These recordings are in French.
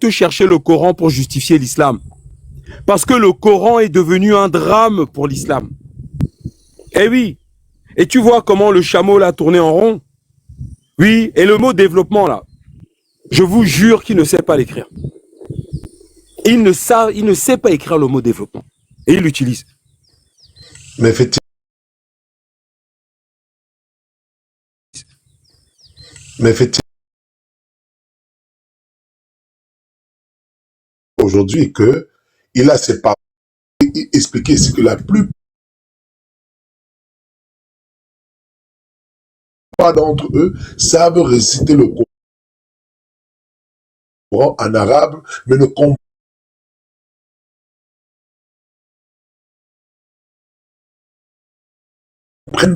te chercher le Coran pour justifier l'islam. Parce que le Coran est devenu un drame pour l'islam. Eh oui. Et tu vois comment le chameau l'a tourné en rond? Oui, et le mot développement là, je vous jure qu'il ne sait pas l'écrire. Il ne sait pas écrire le mot développement. Et il l'utilise. Mais effectivement, aujourd'hui que il a ses parents expliqué ici que la plupart d'entre eux savent réciter le Coran en arabe, mais ne comprennent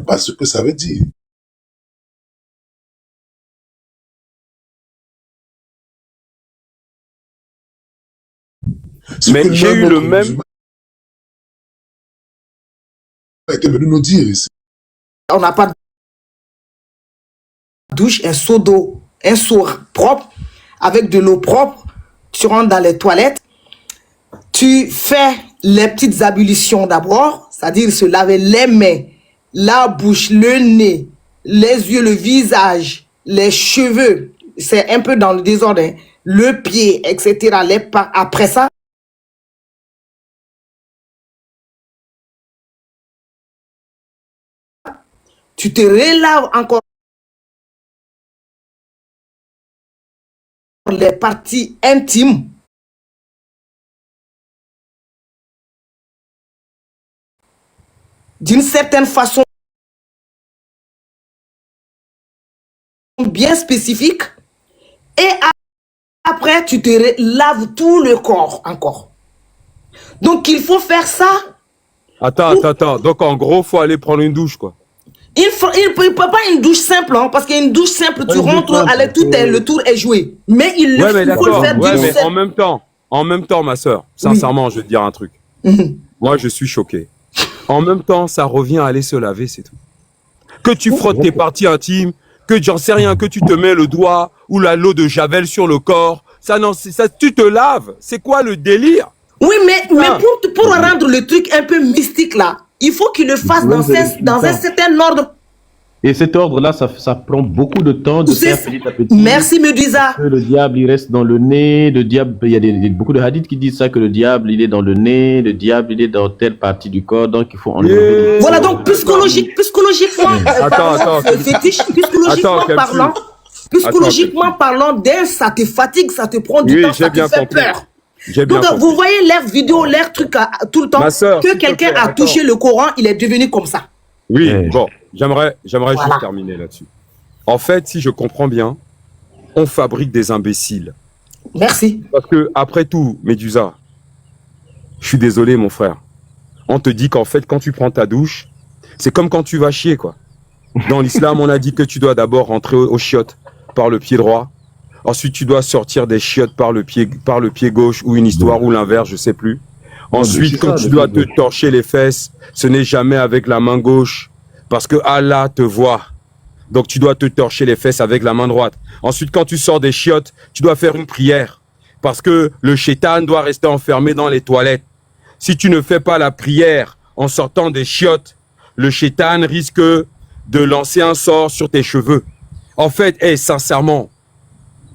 pas ce que ça veut dire. Mais j'ai eu le même... a été venu nous dire ici. On n'a pas de douche, un seau d'eau, un seau propre, avec de l'eau propre. Tu rentres dans les toilettes, tu fais les petites ablutions d'abord, c'est-à-dire se laver les mains, la bouche, le nez, les yeux, le visage, les cheveux, c'est un peu dans le désordre, hein, le pied, etc. Après ça, tu te relaves encore les parties intimes. D'une certaine façon bien spécifique. Et après, tu te laves tout le corps encore. Donc, il faut faire ça. Attends. Donc, en gros, il faut aller prendre une douche, quoi. Il ne peut pas une douche simple, hein, parce qu'une douche simple, tu rentres, le tour est joué. Mais il faut le faire d'une mais en même temps, ma soeur, sincèrement, je vais te dire un truc. Moi, je suis choqué. En même temps, ça revient à aller se laver, c'est tout. Que tu frottes tes parties intimes, que j'en sais rien, que tu te mets le doigt ou l'eau de Javel sur le corps, ça, tu te laves. C'est quoi le délire? Oui, mais pour rendre le truc un peu mystique là, il faut qu'il le fasse dans un certain ordre. Et cet ordre-là, ça prend beaucoup de temps de faire petit à petit. Merci, Medusa. Le diable, il reste dans le nez. Le diable, il y a beaucoup de hadiths qui disent ça, que le diable, il est dans le nez. Le diable, il est dans telle partie du corps. Donc, il faut enlever. Voilà, donc, psychologiquement, psychologiquement parlant, ça te fatigue, ça te prend du temps, ça te fait peur. Donc, vous voyez l'air vidéo, l'air truc tout le temps, que quelqu'un a touché le Coran, il est devenu comme ça. Oui, bon, j'aimerais juste terminer là-dessus. En fait, si je comprends bien, on fabrique des imbéciles. Merci. Parce que, après tout, Médusa, je suis désolé, mon frère. On te dit qu'en fait, quand tu prends ta douche, c'est comme quand tu vas chier, quoi. Dans l'islam, on a dit que tu dois d'abord rentrer aux chiottes par le pied droit. Ensuite, tu dois sortir des chiottes par le pied gauche ou une histoire ou l'inverse, je sais plus. Ensuite, quand tu dois te torcher les fesses, ce n'est jamais avec la main gauche parce que Allah te voit. Donc, tu dois te torcher les fesses avec la main droite. Ensuite, quand tu sors des chiottes, tu dois faire une prière parce que le shaitan doit rester enfermé dans les toilettes. Si tu ne fais pas la prière en sortant des chiottes, le shaitan risque de lancer un sort sur tes cheveux. En fait, sincèrement,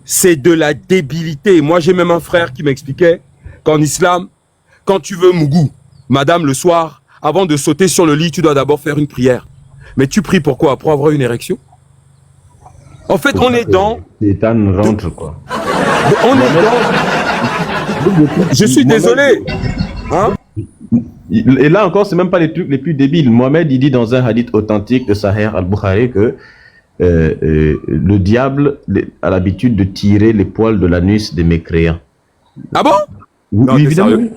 c'est de la débilité. Moi, j'ai même un frère qui m'expliquait qu'en islam, quand tu veux mougou, madame, le soir, avant de sauter sur le lit, tu dois d'abord faire une prière. Mais tu pries pourquoi? Pour avoir une érection? En fait, on est dans... Shaitan rentre, quoi. On est dans... Je suis désolé. Hein? Et là encore, c'est même pas les trucs les plus débiles. Mohamed, il dit dans un hadith authentique de Sahih al-Bukhari que le diable a l'habitude de tirer les poils de l'anus des mécréants. Ah bon? Oui, non, évidemment.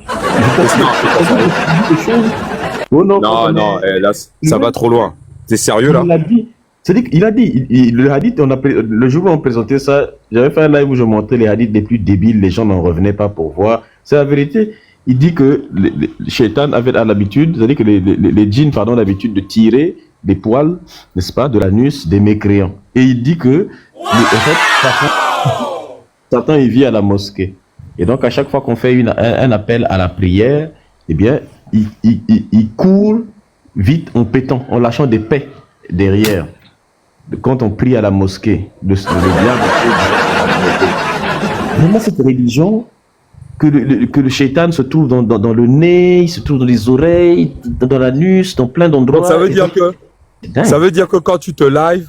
Non, là, ça va trop loin. T'es sérieux là? Il a dit. C'est-à-dire qu'il a dit, le hadith, le jour où on présentait ça, j'avais fait un live où je montrais les hadiths les plus débiles, les gens n'en revenaient pas pour voir. C'est la vérité. Il dit que le shaitan avait l'habitude, c'est-à-dire que les djinns, pardon, l'habitude de tirer les poils, n'est-ce pas, de l'anus des mécréants. Et il dit que, en fait, Satan, il vit à la mosquée. Et donc, à chaque fois qu'on fait un appel à la prière, eh bien, il court vite en pétant, en lâchant des paix derrière. Quand on prie à la mosquée, le diable. Vraiment, cette religion, que le shaitan se trouve dans le nez, il se trouve dans les oreilles, dans l'anus, dans plein d'endroits. Donc ça veut dire que quand tu te live,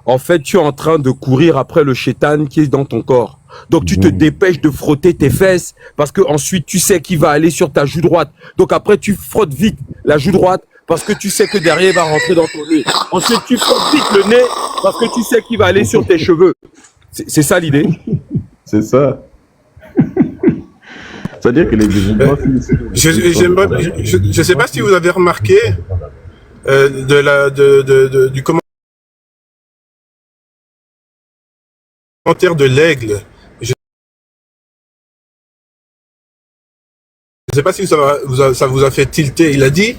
en fait, tu es en train de courir après le shaitan qui est dans ton corps. Donc tu te dépêches de frotter tes fesses parce que ensuite tu sais qu'il va aller sur ta joue droite. Donc après tu frottes vite la joue droite parce que tu sais que derrière il va rentrer dans ton nez. Ensuite tu frottes vite le nez parce que tu sais qu'il va aller sur tes cheveux. C'est ça l'idée. C'est ça. C'est-à-dire que les musulmans... Je sais pas si vous avez remarqué du commentaire de l'aigle. Je ne sais pas si ça vous a fait tilter. Il a dit,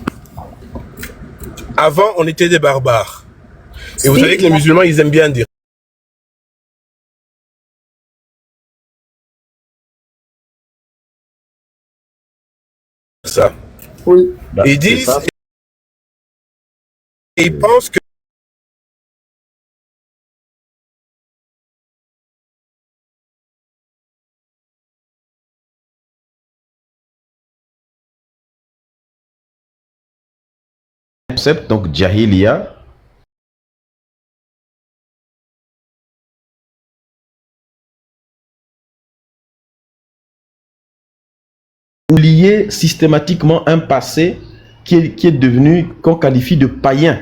avant on était des barbares. Et vous savez que les musulmans, ils aiment bien dire ça. Oui. Ils disent, et ils pensent que concept, donc Jahiliya, oublier systématiquement un passé qui est devenu, qu'on qualifie de païen,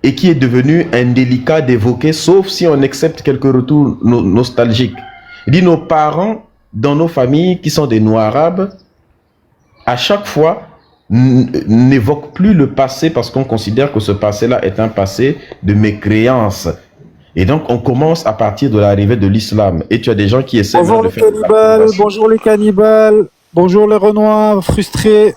et qui est devenu indélicat d'évoquer, sauf si on accepte quelques retours nostalgiques. Il dit, nos parents, dans nos familles, qui sont des noirs-arabes, à chaque fois, n'évoquent plus le passé parce qu'on considère que ce passé-là est un passé de mécréance. Et donc, on commence à partir de l'arrivée de l'islam. Et tu as des gens qui essaient bonjour de les faire... cannibales, bonjour les cannibales, bonjour les Renois frustrés,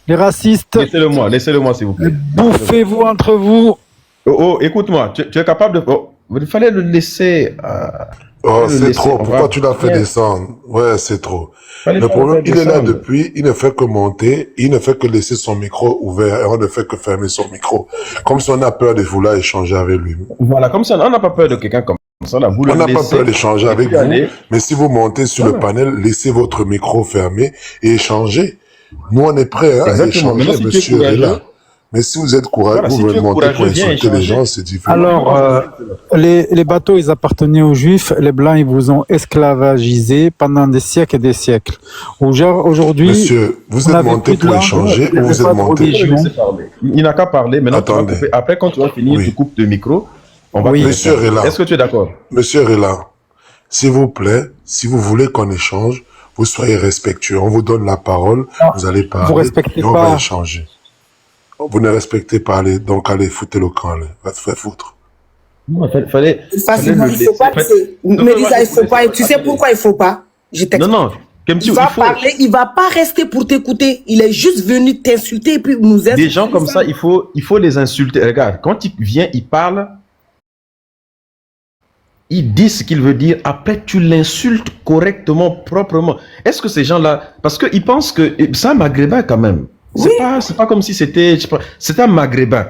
les racistes. Laissez-le-moi, s'il vous plaît. Bouffez-vous entre vous. Oh, écoute-moi, tu es capable de... Oh, il fallait le laisser... Oh, c'est trop. Pourquoi tu l'as fait descendre? Ouais, c'est trop. Le problème, il est là depuis, il ne fait que monter, il ne fait que laisser son micro ouvert, et on ne fait que fermer son micro. Comme si on a peur de vouloir échanger avec lui. Voilà, comme ça, on n'a pas peur de quelqu'un comme ça. Là, vous on n'a pas peur d'échanger avec vous, mais si vous montez sur le panel, laissez votre micro fermé et échangez. Nous, on est prêts à échanger, si monsieur est là. Mais si vous êtes courageux, vous voulez monter pour insulter les gens, c'est différent. Alors, les bateaux, ils appartenaient aux Juifs. Les Blancs, ils vous ont esclavagisé pendant des siècles et des siècles. Aujourd'hui, monsieur, vous êtes monté pour échanger ou vous êtes monté? Il n'a qu'à parler. Maintenant, attendez. Après, quand tu vas finir, tu coupes le micro. On va Monsieur Rela. Est-ce que tu es d'accord? Monsieur Rela, s'il vous plaît, si vous voulez qu'on échange, vous soyez respectueux. On vous donne la parole, vous allez parler. Vous respectez et on pas. va échanger. Vous ne respectez pas, donc allez foutre le camp, là. Va te faire foutre. Non, fallait Facilement, il faut pas. Mélissa, il faut pas. Tu sais pourquoi il faut pas? Je t'explique. Non. Il va parler, il va pas rester pour t'écouter. Il est juste venu t'insulter et puis nous insulter. Des gens comme ça, il faut les insulter. Regarde, quand il vient, il parle, il dit ce qu'il veut dire. Après, tu l'insultes correctement, proprement. Est-ce que ces gens-là, parce qu'ils pensent que c'est un maghrébin quand même. C'est pas comme si c'était un maghrébin.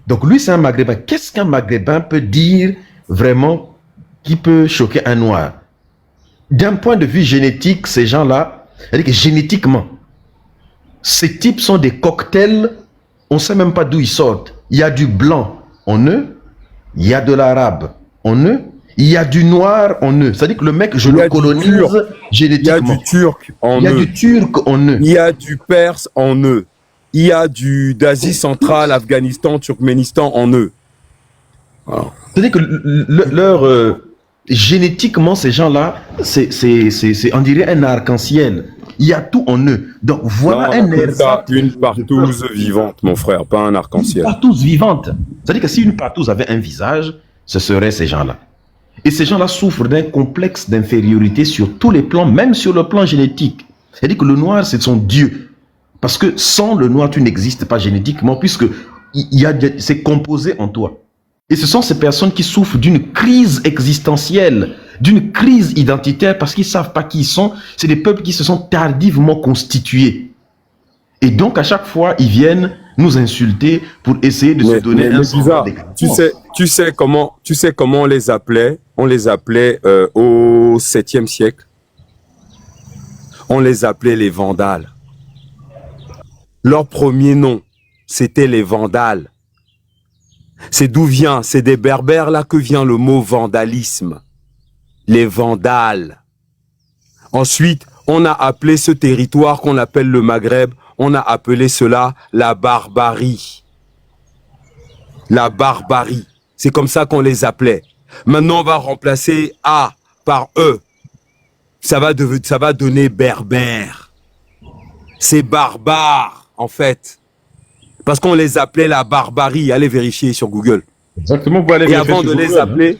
Donc lui, c'est un maghrébin. Qu'est-ce qu'un maghrébin peut dire vraiment qui peut choquer un noir? D'un point de vue génétique, ces gens-là, c'est-à-dire que génétiquement, ces types sont des cocktails, on ne sait même pas d'où ils sortent. Il y a du blanc en eux, il y a de l'arabe en eux, il y a du noir en eux. C'est-à-dire que le mec, je le colonise génétiquement. Il y a du turc en eux. Il y a du turc en eux. Il y a du perse en eux. Il y a d'Asie centrale, Afghanistan, Turkménistan en eux. Voilà. C'est-à-dire que génétiquement, ces gens-là, on dirait un arc-en-ciel. Il y a tout en eux. Donc voilà une partouze vivante, mon frère, pas un arc-en-ciel. Une partouze vivante. C'est-à-dire que si une partouze avait un visage, ce seraient ces gens-là. Et ces gens-là souffrent d'un complexe d'infériorité sur tous les plans, même sur le plan génétique. C'est-à-dire que le noir, c'est son Dieu. Parce que sans le noir, tu n'existes pas génétiquement, puisque c'est composé en toi. Et ce sont ces personnes qui souffrent d'une crise existentielle, d'une crise identitaire parce qu'ils savent pas qui ils sont. C'est des peuples qui se sont tardivement constitués. Et donc, à chaque fois, ils viennent nous insulter pour essayer de se donner un semblant d'existence. Tu sais comment on les appelait? On les appelait au 7e siècle. On les appelait les Vandales. Leur premier nom, c'était les Vandales. C'est d'où vient, c'est des Berbères là que vient le mot vandalisme. Les Vandales. Ensuite, on a appelé ce territoire qu'on appelle le Maghreb, on a appelé cela la barbarie. La barbarie. C'est comme ça qu'on les appelait. Maintenant, on va remplacer A par E. Ça va donner berbère. C'est barbare, en fait. Parce qu'on les appelait la barbarie. Allez vérifier sur Google. Exactement, vous allez vérifier sur Google.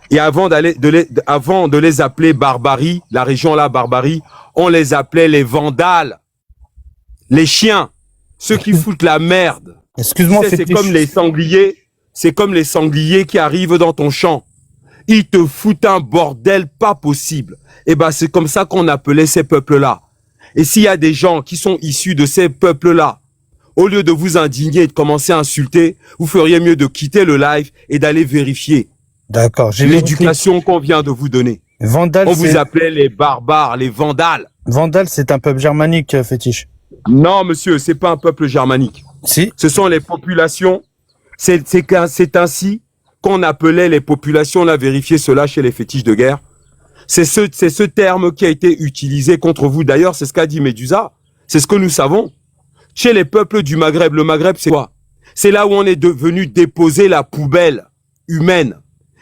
Et avant de les appeler barbarie, la région là, barbarie, on les appelait les Vandales. Les chiens. Ceux qui foutent la merde. Excuse-moi, c'est comme les sangliers. C'est comme les sangliers qui arrivent dans ton champ. Ils te foutent un bordel pas possible. Et ben, c'est comme ça qu'on appelait ces peuples-là. Et s'il y a des gens qui sont issus de ces peuples-là, au lieu de vous indigner et de commencer à insulter, vous feriez mieux de quitter le live et d'aller vérifier. D'accord. L'éducation qu'on vient de vous donner. Vandale, on vous appelait les barbares, les Vandales. Vandale, c'est un peuple germanique, Fétiche. Non, monsieur, c'est pas un peuple germanique. Si. Ce sont les populations. C'est ainsi qu'on appelait les populations. On a vérifié cela chez les fétiches de guerre. C'est ce terme qui a été utilisé contre vous. D'ailleurs, c'est ce qu'a dit Médusa. C'est ce que nous savons. Chez les peuples du Maghreb, le Maghreb, c'est quoi? C'est là où on est venu déposer la poubelle humaine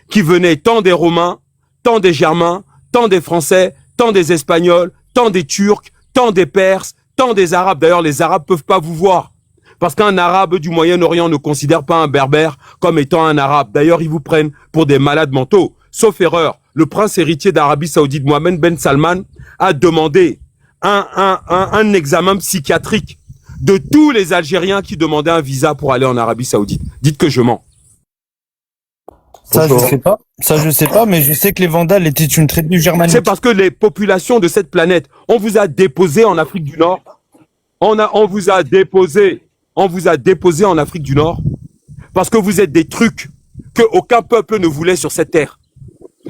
qui venait tant des Romains, tant des Germains, tant des Français, tant des Espagnols, tant des Turcs, tant des Perses, tant des Arabes. D'ailleurs, les Arabes peuvent pas vous voir. Parce qu'un Arabe du Moyen-Orient ne considère pas un Berbère comme étant un Arabe. D'ailleurs, ils vous prennent pour des malades mentaux. Sauf erreur, le prince héritier d'Arabie Saoudite, Mohamed Ben Salman, a demandé un examen psychiatrique de tous les Algériens qui demandaient un visa pour aller en Arabie Saoudite. Dites que je mens. Ça, je sais pas. Ça, je sais pas, mais je sais que les Vandales étaient une tribu germanique. C'est parce que les populations de cette planète, on vous a déposé en Afrique du Nord. On vous a déposé en Afrique du Nord parce que vous êtes des trucs que aucun peuple ne voulait sur cette terre.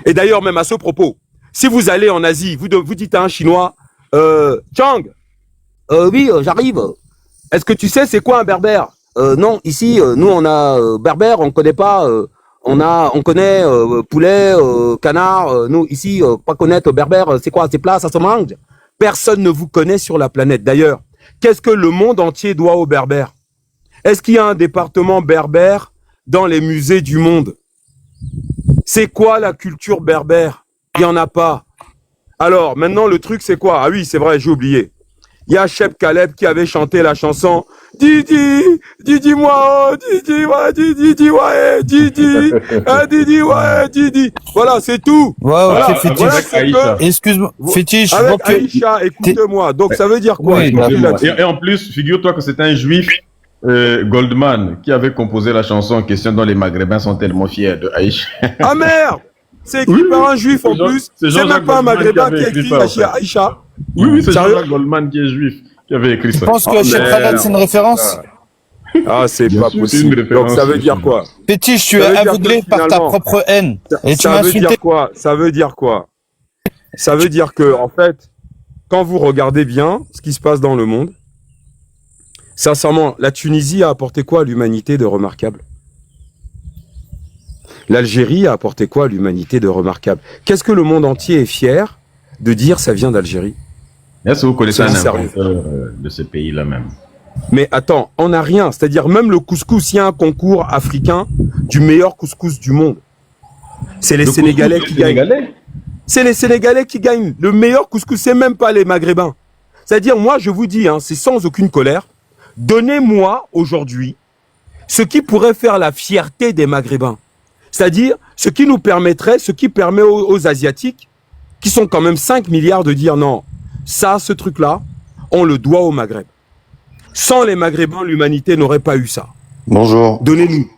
Et d'ailleurs, même à ce propos, si vous allez en Asie, vous dites à un Chinois, Chang, oui, j'arrive. Est-ce que tu sais c'est quoi un berbère? Non, ici, nous on a berbère, on connaît pas. On connaît poulet, canard. Nous ici, pas connaître berbère, c'est quoi? C'est plat, ça se mange. Personne ne vous connaît sur la planète. D'ailleurs, qu'est-ce que le monde entier doit aux berbères? Est-ce qu'il y a un département berbère dans les musées du monde? C'est quoi la culture berbère? Il n'y en a pas. Alors, maintenant, le truc, c'est quoi? Ah oui, c'est vrai, j'ai oublié. Il y a Cheb Caleb qui avait chanté la chanson Didi, Didi moi, Didi, ouais, Didi, ouais, Didi, Didi, ouais, Didi. Voilà, c'est tout. Ouais, voilà, ok, Fétiche. Voilà, excuse-moi, Fétiche. Avec Aïcha, écoute-moi. Donc, ça veut dire quoi? Oui, et en plus, figure-toi que c'est un juif, Goldman, qui avait composé la chanson en question dont les Maghrébins sont tellement fiers de Aïcha. Ah merde! C'est écrit par un juif en plus. C'est même pas un Maghrébin qui a écrit Aïcha. Oui, c'est Jean-Jacques Goldman qui est juif, qui avait écrit ça. Je pense que Cheb Khaled, c'est une référence. Ah, c'est pas possible. Donc, ça veut dire quoi? Fétiche, tu es aveuglé par ta propre haine. Et tu m'as insulté. Ça veut dire quoi? Ça veut dire que, en fait, quand vous regardez bien ce qui se passe dans le monde, sincèrement, la Tunisie a apporté quoi à l'humanité de remarquable? L'Algérie a apporté quoi à l'humanité de remarquable? Qu'est-ce que le monde entier est fier de dire ça vient d'Algérie? Est-ce que vous connaissez un inventeur de ce pays-là même? Mais attends, on n'a rien. C'est-à-dire même le couscous, il y a un concours africain du meilleur couscous du monde. C'est les Sénégalais qui gagnent. C'est les Sénégalais qui gagnent. Le meilleur couscous, c'est même pas les Maghrébins. C'est-à-dire, moi, je vous dis, hein, c'est sans aucune colère, donnez-moi aujourd'hui ce qui pourrait faire la fierté des Maghrébins. C'est-à-dire, ce qui nous permettrait, ce qui permet aux Asiatiques, qui sont quand même 5 milliards, de dire non, ça, ce truc-là, on le doit au Maghreb. Sans les Maghrébins, l'humanité n'aurait pas eu ça. Bonjour. Donnez-nous.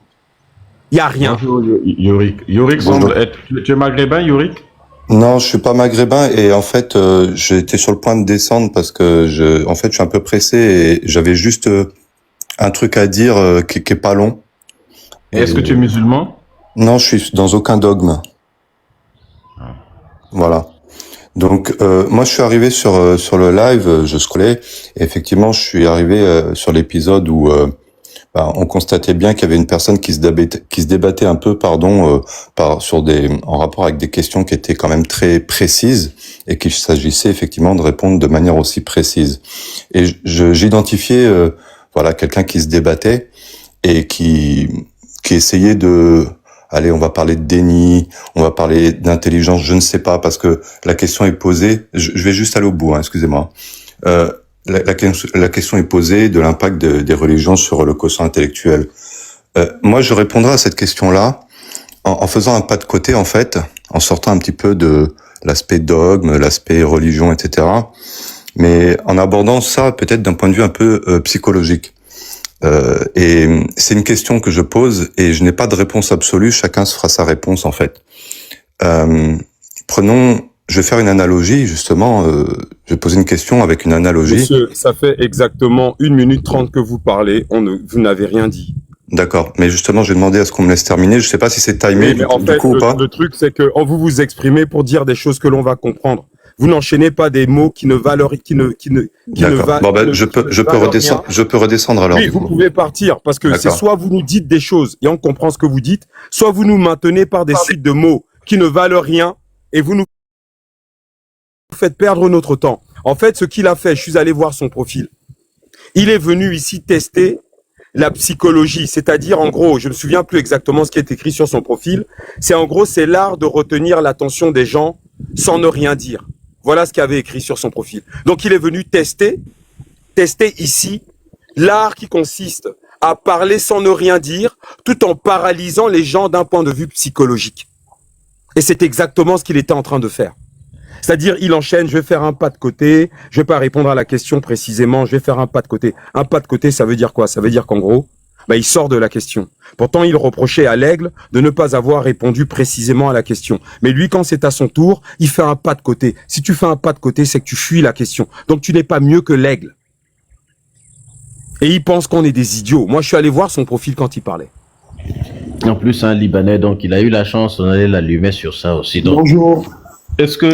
Il n'y a rien. Bonjour, Yorick. Yorick semble être... Tu es maghrébin, Yorick? Non, je suis pas maghrébin et en fait, j'étais sur le point de descendre parce que je suis un peu pressé et j'avais juste un truc à dire qui est pas long. Et est-ce que tu es musulman? Non, je suis dans aucun dogme. Voilà. Donc, moi, je suis arrivé sur le live, je scrollais, et effectivement, je suis arrivé sur l'épisode où on constatait bien qu'il y avait une personne qui se débattait un peu, en rapport avec des questions qui étaient quand même très précises, et qu'il s'agissait effectivement de répondre de manière aussi précise. Et j'identifiais, quelqu'un qui se débattait et qui essayait de... Allez, on va parler de déni, on va parler d'intelligence, je ne sais pas, parce que la question est posée. Je vais juste aller au bout, excusez-moi. La question est posée de l'impact des religions sur le quotient intellectuel. Moi, je répondrai à cette question-là en faisant un pas de côté, en fait, en sortant un petit peu de l'aspect dogme, l'aspect religion, etc. Mais en abordant ça peut-être d'un point de vue un peu psychologique. Et c'est une question que je pose et je n'ai pas de réponse absolue, chacun se fera sa réponse en fait. Je vais faire une analogie justement, je vais poser une question avec une analogie. Monsieur, ça fait exactement 1 minute 30 que vous parlez, vous n'avez rien dit. D'accord, mais justement j'ai demandé à ce qu'on me laisse terminer, je sais pas si c'est timé mais en fait, le truc c'est que vous vous exprimez pour dire des choses que l'on va comprendre. Vous n'enchaînez pas des mots qui ne valent je peux redescendre alors. Oui, vous pouvez partir parce que c'est soit vous nous dites des choses et on comprend ce que vous dites, soit vous nous maintenez par des suites de mots qui ne valent rien et vous nous faites perdre notre temps. En fait, ce qu'il a fait, je suis allé voir son profil. Il est venu ici tester la psychologie, c'est-à-dire en gros, je me souviens plus exactement ce qui est écrit sur son profil. C'est l'art de retenir l'attention des gens sans ne rien dire. Voilà ce qu'il avait écrit sur son profil. Donc, il est venu tester ici l'art qui consiste à parler sans ne rien dire, tout en paralysant les gens d'un point de vue psychologique. Et c'est exactement ce qu'il était en train de faire. C'est-à-dire, il enchaîne, je vais faire un pas de côté, je vais pas répondre à la question précisément, je vais faire un pas de côté. Un pas de côté, ça veut dire quoi? Ça veut dire qu'en gros, il sort de la question. Pourtant, il reprochait à l'aigle de ne pas avoir répondu précisément à la question. Mais lui, quand c'est à son tour, il fait un pas de côté. Si tu fais un pas de côté, c'est que tu fuis la question. Donc, tu n'es pas mieux que l'aigle. Et il pense qu'on est des idiots. Moi, je suis allé voir son profil quand il parlait. En plus, un Libanais, donc il a eu la chance, on allait l'allumer sur ça aussi. Donc, bonjour. Est-ce que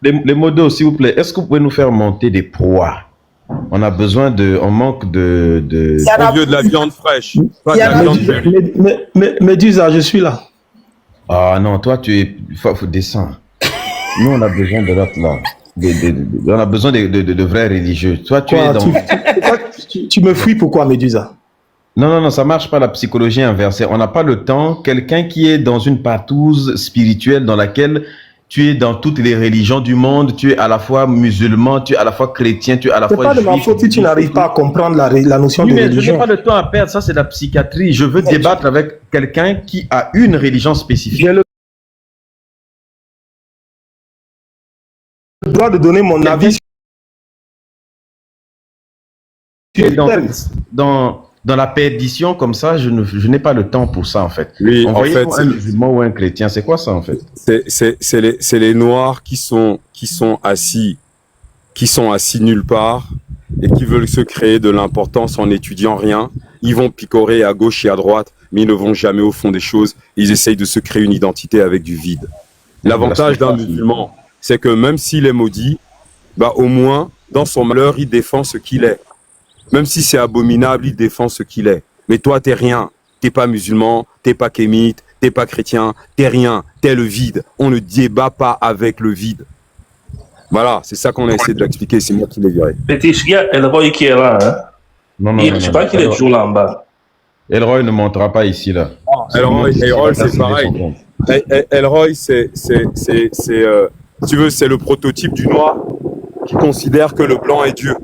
les modos, s'il vous plaît, est-ce que vous pouvez nous faire monter des proies? On manque de la viande fraîche. Pas de la viande fraîche. Médusa, je suis là. Ah non, toi, faut descendre. Nous, on a besoin de l'autre là. On a besoin de vrais religieux. Toi, tu me fuis pourquoi, Médusa? Non, ça marche pas la psychologie inversée. On n'a pas le temps. Quelqu'un qui est dans une partouze spirituelle dans laquelle tu es dans toutes les religions du monde, tu es à la fois musulman, tu es à la fois chrétien, tu es à la fois juif. C'est pas de ma faute si tu n'arrives pas à comprendre la notion de religion. Je n'ai pas le temps à perdre, ça c'est de la psychiatrie. Je veux débattre avec quelqu'un qui a une religion spécifique. J'ai le droit de donner mon avis. Dans la perdition comme ça, je n'ai pas le temps pour ça en fait. Oui, envoyez-moi un musulman ou un chrétien, c'est quoi ça en fait? C'est les noirs qui sont assis nulle part et qui veulent se créer de l'importance en n'étudiant rien. Ils vont picorer à gauche et à droite, mais ils ne vont jamais au fond des choses. Ils essayent de se créer une identité avec du vide. L'avantage d'un musulman, c'est que même s'il est maudit, au moins, dans son malheur, il défend ce qu'il est. Même si c'est abominable, il défend ce qu'il est. Mais toi, t'es rien. T'es pas musulman, t'es pas kémite, t'es pas chrétien, t'es rien. T'es le vide. On ne débat pas avec le vide. Voilà, c'est ça qu'on a essayé de l'expliquer. C'est moi qui l'ai viré. Petit, il y a Elroy qui est là. Hein? Non, je crois qu'il est toujours là en bas. Elroy ne montera pas ici, là. Elroy, c'est pareil. Elroy, tu veux, c'est le prototype du noir qui considère que le blanc est Dieu.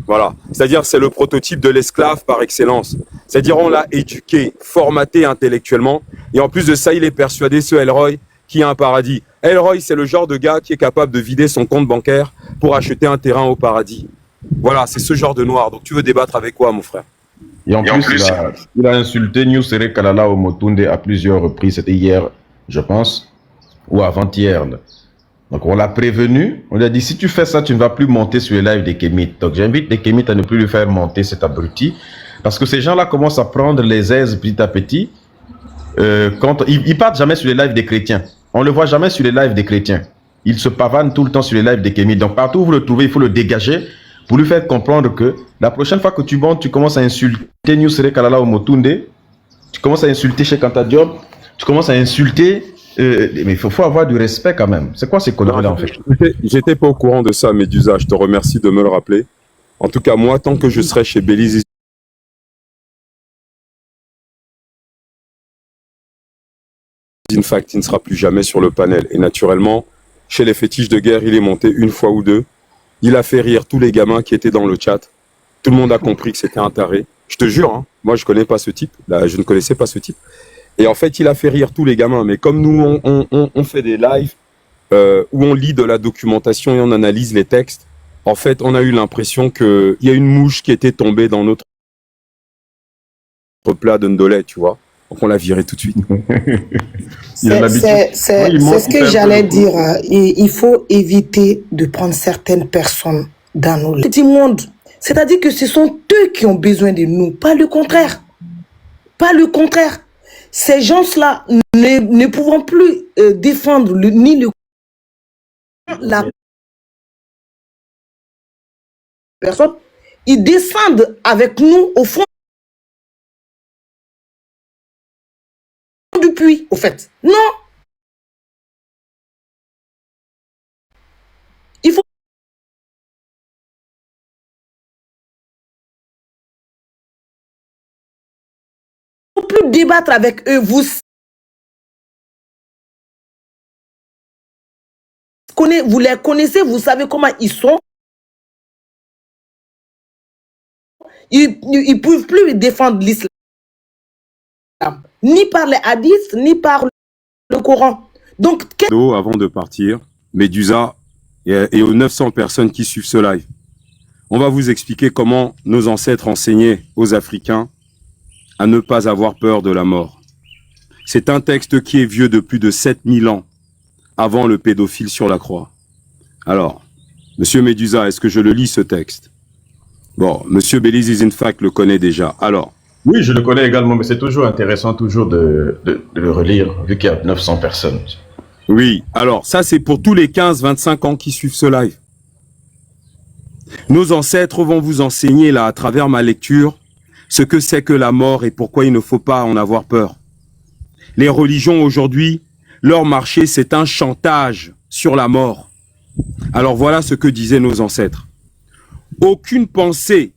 Voilà. C'est-à-dire, c'est le prototype de l'esclave par excellence. C'est-à-dire, on l'a éduqué, formaté intellectuellement. Et en plus de ça, il est persuadé, ce Elroy, qu'il y a un paradis. Elroy, c'est le genre de gars qui est capable de vider son compte bancaire pour acheter un terrain au paradis. Voilà, c'est ce genre de noir. Donc, tu veux débattre avec quoi, mon frère? Et en plus, il a insulté Nusere Kalala Omotunde à plusieurs reprises. C'était hier, je pense. ou avant-hier. Là. Donc on l'a prévenu, on lui a dit si tu fais ça, tu ne vas plus monter sur les lives des Kémites. Donc j'invite les Kémites à ne plus lui faire monter cet abruti, parce que ces gens-là commencent à prendre les aises petit à petit. Quand ils partent jamais sur les lives des chrétiens. On le voit jamais sur les lives des chrétiens. Il se pavane tout le temps sur les lives des Kémites. Donc partout où vous le trouvez, il faut le dégager pour lui faire comprendre que la prochaine fois que tu montes, tu commences à insulter Nusre Kalala Omotunde, tu commences à insulter Cheikh Anta Diop, tu commences à insulter... mais il faut avoir du respect quand même. C'est quoi ces conneries-là en fait? J'étais pas au courant de ça, Medusa. Je te remercie de me le rappeler. En tout cas, moi, tant que je serai chez Belize, in fact, il ne sera plus jamais sur le panel. Et naturellement, chez les fétiches de guerre, il est monté une fois ou deux. Il a fait rire tous les gamins qui étaient dans le chat. Tout le monde a compris que c'était un taré. Je te jure, hein, moi je connais pas ce type. Là, je ne connaissais pas ce type. Et en fait, il a fait rire tous les gamins. Mais comme nous, on fait des lives où on lit de la documentation et on analyse les textes, en fait, on a eu l'impression qu'il y a une mouche qui était tombée dans notre plat de Ndolé, tu vois. Donc on l'a viré tout de suite. C'est ce que j'allais dire. Il faut éviter de prendre certaines personnes dans nos petits mondes. C'est-à-dire que ce sont eux qui ont besoin de nous, pas le contraire. Pas le contraire. Ces gens-là ne pouvant plus défendre la personne, ils descendent avec nous au fond du puits, au fait. Non. Il faut plus débattre avec eux. Vous les connaissez, vous savez comment ils sont. Ils ne peuvent plus défendre l'islam. Ni par les hadiths, ni par le Coran. Donc, avant de partir, Medusa et aux 900 personnes qui suivent ce live, on va vous expliquer comment nos ancêtres enseignaient aux Africains à ne pas avoir peur de la mort. C'est un texte qui est vieux de plus de 7000 ans, avant le pédophile sur la croix. Alors, Monsieur Medusa, est-ce que je le lis ce texte? Bon, Monsieur Belize in fact le connaît déjà. Alors, oui, je le connais également, mais c'est toujours intéressant toujours de le relire, vu qu'il y a 900 personnes. Oui, alors ça c'est pour tous les 15-25 ans qui suivent ce live. Nos ancêtres vont vous enseigner là, à travers ma lecture, ce que c'est que la mort et pourquoi il ne faut pas en avoir peur. Les religions aujourd'hui, leur marché c'est un chantage sur la mort. Alors voilà ce que disaient nos ancêtres. Aucune pensée,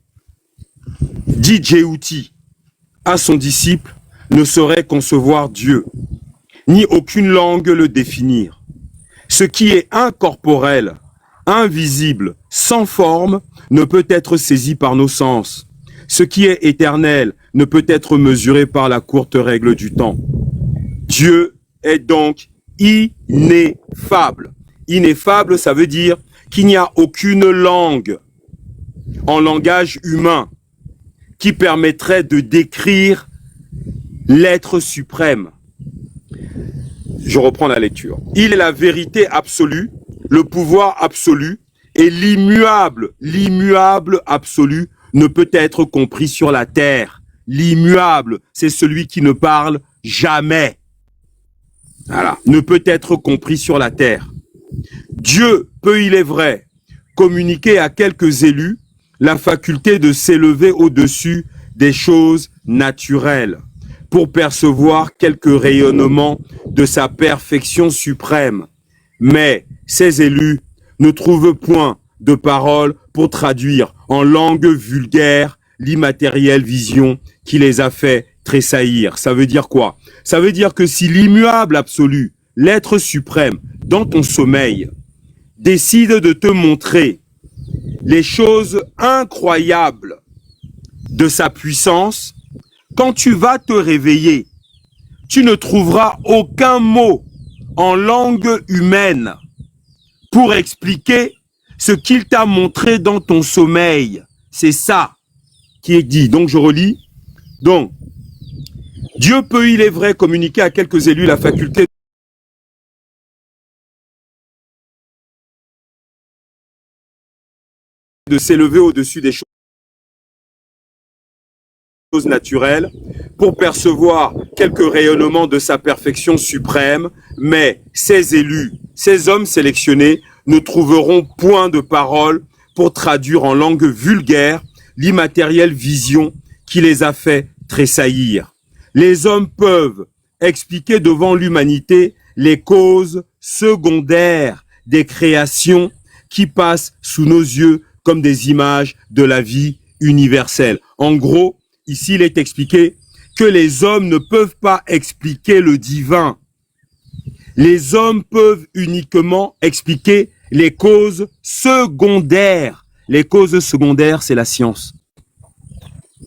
dit Djéhouti, à son disciple, ne saurait concevoir Dieu, ni aucune langue le définir. Ce qui est incorporel, invisible, sans forme, ne peut être saisi par nos sens. Ce qui est éternel ne peut être mesuré par la courte règle du temps. Dieu est donc ineffable. Ineffable, ça veut dire qu'il n'y a aucune langue en langage humain qui permettrait de décrire l'être suprême. Je reprends la lecture. Il est la vérité absolue, le pouvoir absolu, et l'immuable absolu ne peut être compris sur la terre. L'immuable, c'est celui qui ne parle jamais. Voilà, ne peut être compris sur la terre. Dieu peut, il est vrai, communiquer à quelques élus la faculté de s'élever au-dessus des choses naturelles pour percevoir quelques rayonnements de sa perfection suprême. Mais ces élus ne trouvent point de paroles pour traduire en langue vulgaire l'immatérielle vision qui les a fait tressaillir. Ça veut dire quoi? Ça veut dire que si l'immuable absolu, l'être suprême, dans ton sommeil, décide de te montrer les choses incroyables de sa puissance, quand tu vas te réveiller, tu ne trouveras aucun mot en langue humaine pour expliquer ce qu'il t'a montré dans ton sommeil. C'est ça qui est dit. Donc je relis. Donc, Dieu peut, il est vrai, communiquer à quelques élus la faculté de s'élever au-dessus des choses naturelles pour percevoir quelques rayonnements de sa perfection suprême, mais ces élus, ces hommes sélectionnés ne trouveront point de parole pour traduire en langue vulgaire l'immatérielle vision qui les a fait tressaillir. Les hommes peuvent expliquer devant l'humanité les causes secondaires des créations qui passent sous nos yeux comme des images de la vie universelle. En gros, ici, il est expliqué que les hommes ne peuvent pas expliquer le divin. Les hommes peuvent uniquement expliquer les causes secondaires. Les causes secondaires, c'est la science.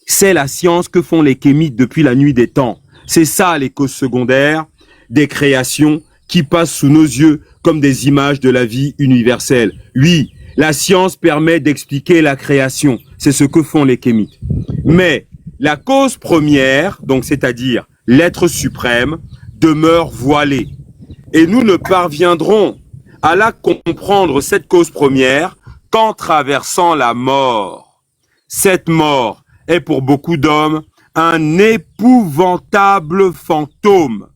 C'est la science que font les kémites depuis la nuit des temps. C'est ça, les causes secondaires des créations qui passent sous nos yeux comme des images de la vie universelle. Oui, la science permet d'expliquer la création. C'est ce que font les kémites. Mais la cause première, donc c'est-à-dire l'être suprême, demeure voilée. Et nous ne parviendrons à la comprendre, cette cause première, qu'en traversant la mort. Cette mort est pour beaucoup d'hommes un épouvantable fantôme.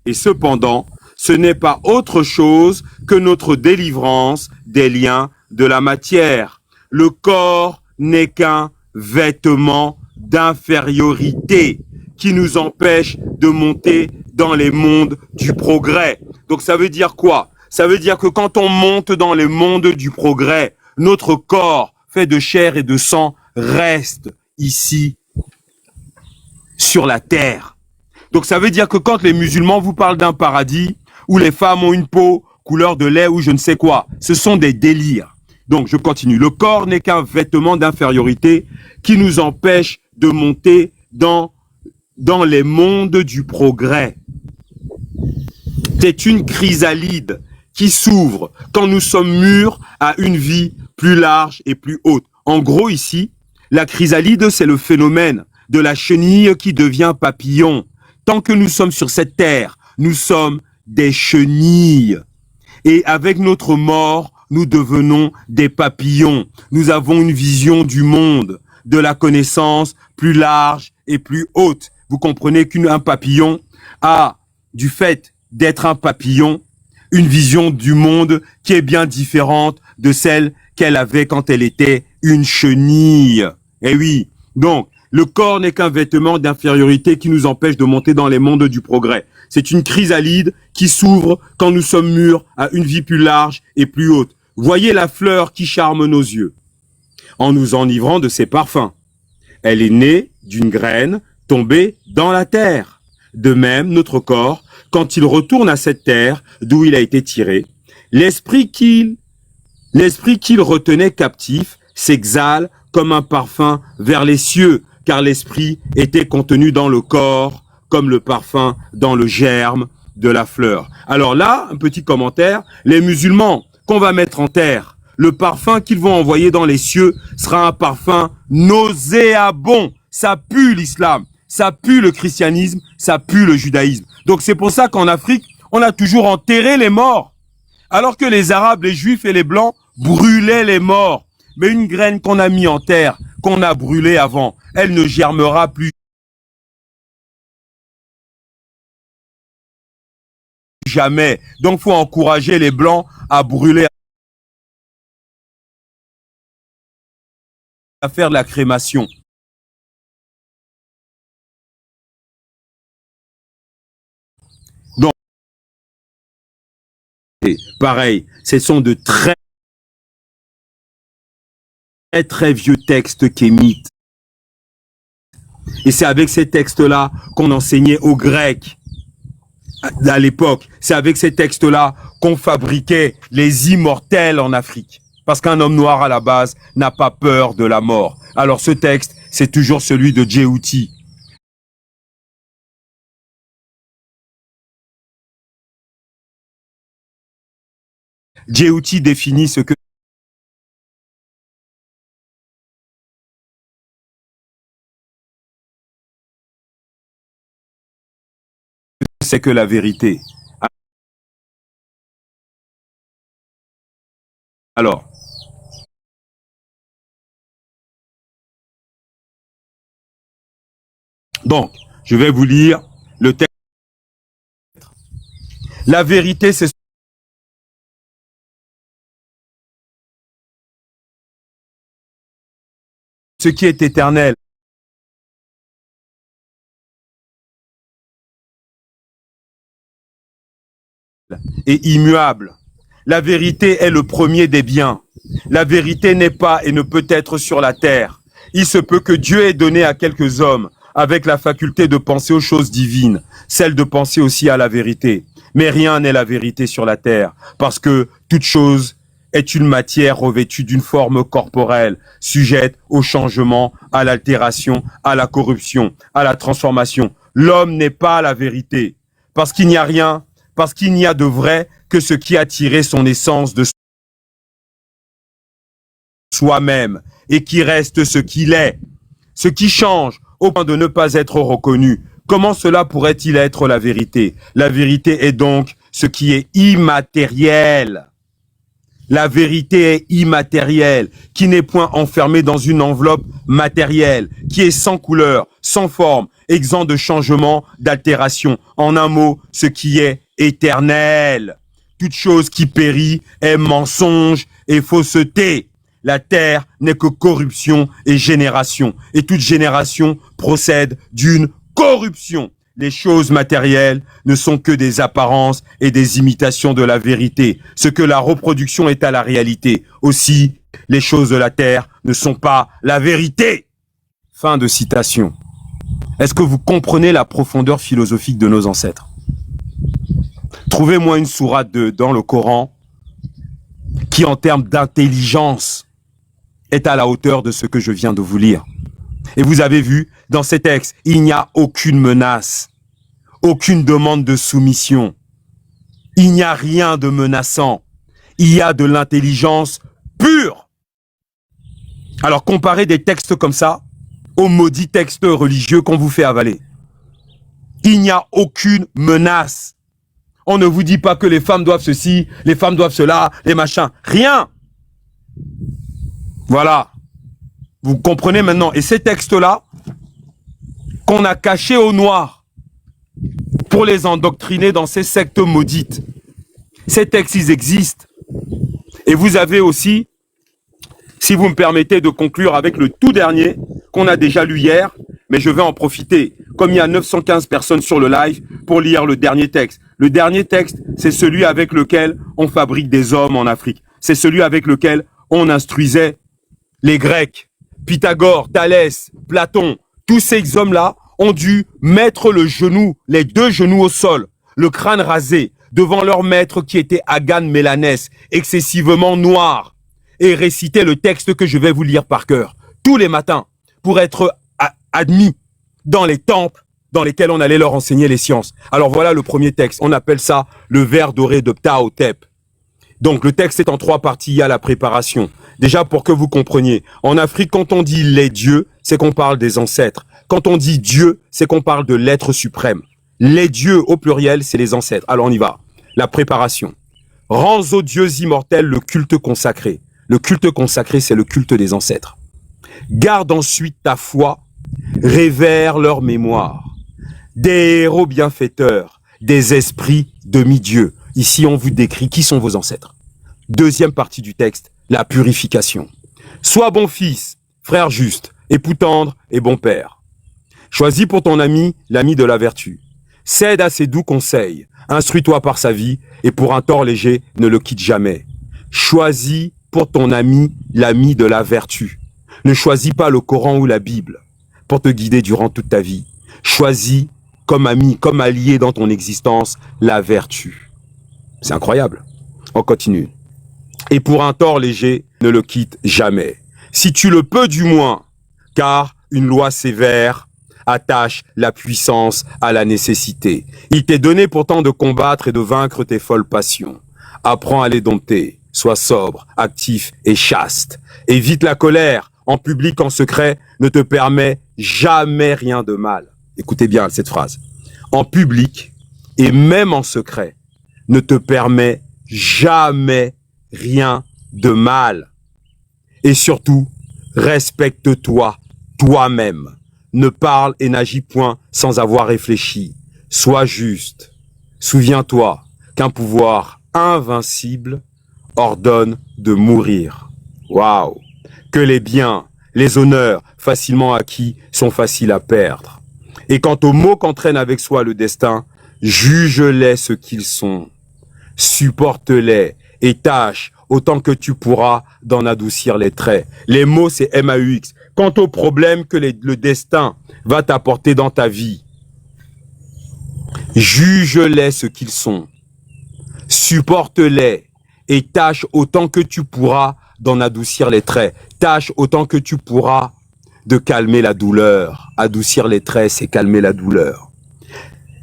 Et cependant, ce n'est pas autre chose que notre délivrance des liens de la matière. Le corps n'est qu'un vêtement d'infériorité qui nous empêche de monter dans les mondes du progrès. Donc ça veut dire quoi? Ça veut dire que quand on monte dans les mondes du progrès, notre corps fait de chair et de sang reste ici sur la terre. Donc ça veut dire que quand les musulmans vous parlent d'un paradis où les femmes ont une peau couleur de lait ou je ne sais quoi, ce sont des délires. Donc je continue. Le corps n'est qu'un vêtement d'infériorité qui nous empêche de monter dans les mondes du progrès. C'est une chrysalide qui s'ouvre quand nous sommes mûrs à une vie plus large et plus haute. En gros ici, la chrysalide, c'est le phénomène de la chenille qui devient papillon. Tant que nous sommes sur cette terre, nous sommes des chenilles. Et avec notre mort, nous devenons des papillons. Nous avons une vision du monde, de la connaissance plus large et plus haute. Vous comprenez qu'un papillon a, du fait d'être un papillon, une vision du monde qui est bien différente de celle qu'elle avait quand elle était une chenille. Eh oui, donc, le corps n'est qu'un vêtement d'infériorité qui nous empêche de monter dans les mondes du progrès. C'est une chrysalide qui s'ouvre quand nous sommes mûrs à une vie plus large et plus haute. Voyez la fleur qui charme nos yeux en nous enivrant de ses parfums. Elle est née d'une graine tombée dans la terre. De même, notre corps, quand il retourne à cette terre d'où il a été tiré, l'esprit qu'il retenait captif s'exhale comme un parfum vers les cieux, car l'esprit était contenu dans le corps, comme le parfum dans le germe de la fleur. Alors là, un petit commentaire, les musulmans qu'on va mettre en terre, le parfum qu'ils vont envoyer dans les cieux sera un parfum nauséabond. Ça pue l'islam, ça pue le christianisme, ça pue le judaïsme. Donc c'est pour ça qu'en Afrique, on a toujours enterré les morts, alors que les Arabes, les Juifs et les Blancs brûlaient les morts. Mais une graine qu'on a mis en terre, qu'on a brûlée avant, elle ne germera plus jamais. Donc, faut encourager les Blancs à brûler, à faire de la crémation. Donc, pareil, ce sont de très vieux textes kémites. Et c'est avec ces textes-là qu'on enseignait aux Grecs à l'époque. C'est avec ces textes-là qu'on fabriquait les immortels en Afrique. Parce qu'un homme noir à la base n'a pas peur de la mort. Alors ce texte, c'est toujours celui de Djéhouti. Djéhouti définit ce que c'est que la vérité. Alors, Donc, je vais vous lire le texte. La vérité, c'est ce qui est éternel. Et immuable. La vérité est le premier des biens. La vérité n'est pas et ne peut être sur la terre. Il se peut que Dieu ait donné à quelques hommes, avec la faculté de penser aux choses divines, celle de penser aussi à la vérité. Mais rien n'est la vérité sur la terre, parce que toute chose est une matière revêtue d'une forme corporelle, sujette au changement, à l'altération, à la corruption, à la transformation. L'homme n'est pas la vérité, parce qu'il n'y a rien, parce qu'il n'y a de vrai que ce qui a tiré son essence de soi-même et qui reste ce qu'il est, ce qui change au point de ne pas être reconnu. Comment cela pourrait-il être la vérité? La vérité est donc ce qui est immatériel. La vérité est immatérielle, qui n'est point enfermée dans une enveloppe matérielle, qui est sans couleur, sans forme, exempt de changement, d'altération. En un mot, ce qui est éternel. Toute chose qui périt est mensonge et fausseté. La terre n'est que corruption et génération. Et toute génération procède d'une corruption. Les choses matérielles ne sont que des apparences et des imitations de la vérité. Ce que la reproduction est à la réalité. Aussi, les choses de la terre ne sont pas la vérité. Fin de citation. Est-ce que vous comprenez la profondeur philosophique de nos ancêtres? Trouvez-moi une sourate dans le Coran qui, en termes d'intelligence, est à la hauteur de ce que je viens de vous lire. Et vous avez vu, dans ces textes, il n'y a aucune menace, aucune demande de soumission. Il n'y a rien de menaçant. Il y a de l'intelligence pure. Alors comparez des textes comme ça aux maudits textes religieux qu'on vous fait avaler. Il n'y a aucune menace. On ne vous dit pas que les femmes doivent ceci, les femmes doivent cela, les machins. Rien. Voilà. Vous comprenez maintenant. Et ces textes-là, qu'on a cachés au noir pour les endoctriner dans ces sectes maudites. Ces textes, ils existent. Et vous avez aussi, si vous me permettez de conclure avec le tout dernier, qu'on a déjà lu hier, mais je vais en profiter. Comme il y a 915 personnes sur le live, pour lire le dernier texte. Le dernier texte, c'est celui avec lequel on fabrique des hommes en Afrique. C'est celui avec lequel on instruisait les Grecs, Pythagore, Thalès, Platon. Tous ces hommes-là ont dû mettre le genou, les deux genoux au sol, le crâne rasé, devant leur maître qui était Agan Mélanès, excessivement noir, et réciter le texte que je vais vous lire par cœur, tous les matins, pour être admis dans les temples dans lesquels on allait leur enseigner les sciences. Alors voilà le premier texte, on appelle ça le ver doré de Ptahhotep. Donc le texte est en 3 parties, il y a la préparation. Déjà pour que vous compreniez, en Afrique, quand on dit les dieux, c'est qu'on parle des ancêtres. Quand on dit Dieu, c'est qu'on parle de l'être suprême. Les dieux au pluriel, c'est les ancêtres. Alors on y va. La préparation. Rends aux dieux immortels le culte consacré. Le culte consacré, c'est le culte des ancêtres. Garde ensuite ta foi, révère leur mémoire. Des héros bienfaiteurs, des esprits demi-dieux. Ici, on vous décrit qui sont vos ancêtres. Deuxième partie du texte, la purification. Sois bon fils, frère juste, époux tendre et bon père. Choisis pour ton ami l'ami de la vertu. Cède à ses doux conseils, instruis-toi par sa vie, et pour un tort léger, ne le quitte jamais. Choisis pour ton ami l'ami de la vertu. Ne choisis pas le Coran ou la Bible pour te guider durant toute ta vie. Choisis comme ami, comme allié dans ton existence, la vertu. C'est incroyable. On continue. Et pour un tort léger, ne le quitte jamais. Si tu le peux du moins, car une loi sévère attache la puissance à la nécessité. Il t'est donné pourtant de combattre et de vaincre tes folles passions. Apprends à les dompter. Sois sobre, actif et chaste. Évite la colère. En public, en secret, ne te permet jamais rien de mal. Écoutez bien cette phrase. En public et même en secret, ne te permet jamais rien de mal. Et surtout, respecte-toi toi-même. ne parle et n'agit point sans avoir réfléchi. Sois juste. Souviens-toi qu'un pouvoir invincible ordonne de mourir. Waouh! Que les biens, les honneurs facilement acquis sont faciles à perdre. Et quant aux maux qu'entraîne avec soi le destin, juge-les ce qu'ils sont. Supporte-les et tâche autant que tu pourras d'en adoucir les traits. Les mots, c'est MAUX. Quant aux problèmes que le destin va t'apporter dans ta vie, juge-les ce qu'ils sont. Supporte-les et tâche autant que tu pourras d'en adoucir les traits. Tâche autant que tu pourras de calmer la douleur. Adoucir les traits, c'est calmer la douleur.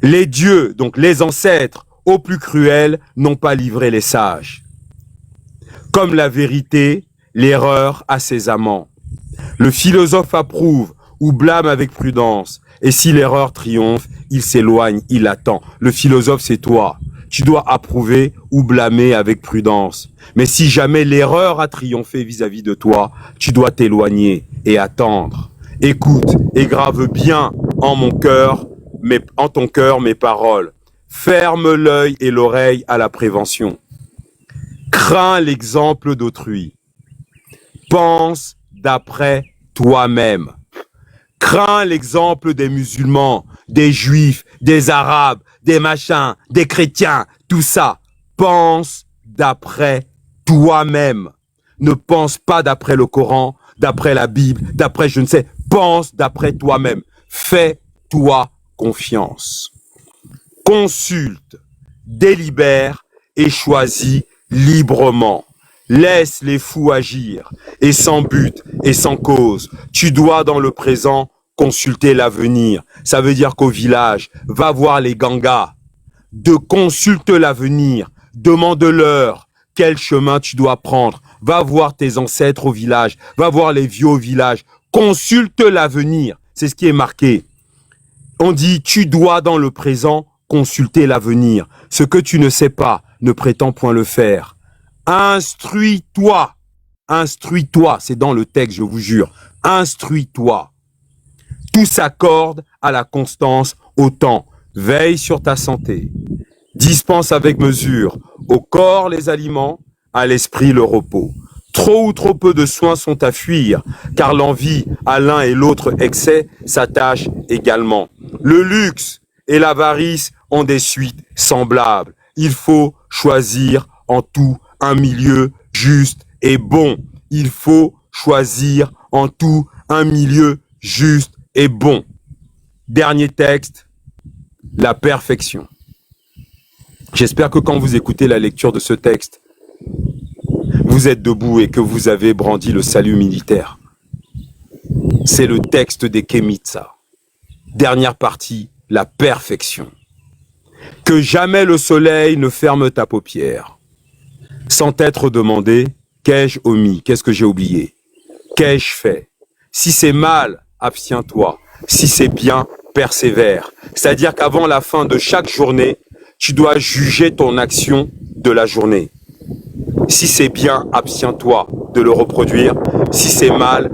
Les dieux, donc les ancêtres, au plus cruels, n'ont pas livré les sages. Comme la vérité, l'erreur a ses amants. Le philosophe approuve ou blâme avec prudence. Et si l'erreur triomphe, il s'éloigne, il attend. Le philosophe, c'est toi. Tu dois approuver ou blâmer avec prudence. Mais si jamais l'erreur a triomphé vis-à-vis de toi, tu dois t'éloigner et attendre. Écoute et grave bien en ton cœur mes paroles. Ferme l'œil et l'oreille à la prévention. Crains l'exemple d'autrui. Pense d'après toi-même. Crains l'exemple des musulmans, des juifs, des arabes, des machins, des chrétiens, tout ça. Pense d'après toi-même. Ne pense pas d'après le Coran, d'après la Bible, d'après je ne sais. Pense d'après toi-même. Fais-toi confiance. Consulte, délibère et choisis librement. Laisse les fous agir, et sans but et sans cause. Tu dois dans le présent consulter l'avenir. Ça veut dire qu'au village, va voir les gangas. Consulte l'avenir, demande-leur quel chemin tu dois prendre. Va voir tes ancêtres au village, va voir les vieux au village. Consulte l'avenir, c'est ce qui est marqué. On dit, tu dois dans le présent consulter l'avenir. Ce que tu ne sais pas, ne prétends point le faire. Instruis-toi, c'est dans le texte, je vous jure. Instruis-toi. Tout s'accorde à la constance, au temps. Veille sur ta santé. Dispense avec mesure au corps les aliments, à l'esprit le repos. Trop ou trop peu de soins sont à fuir, car l'envie à l'un et l'autre excès s'attache également. Le luxe et l'avarice ont des suites semblables. Il faut choisir en tout un milieu juste et bon. Il faut choisir en tout un milieu juste et bon. Dernier texte, la perfection. J'espère que quand vous écoutez la lecture de ce texte, vous êtes debout et que vous avez brandi le salut militaire. C'est le texte des Kemitsa. Dernière partie, la perfection. Que jamais le soleil ne ferme ta paupière. Sans t'être demandé, qu'ai-je omis? Qu'est-ce que j'ai oublié? Qu'ai-je fait? Si c'est mal, abstiens-toi. Si c'est bien, persévère. C'est-à-dire qu'avant la fin de chaque journée, tu dois juger ton action de la journée. Si c'est bien, abstiens-toi de le reproduire. Si c'est mal,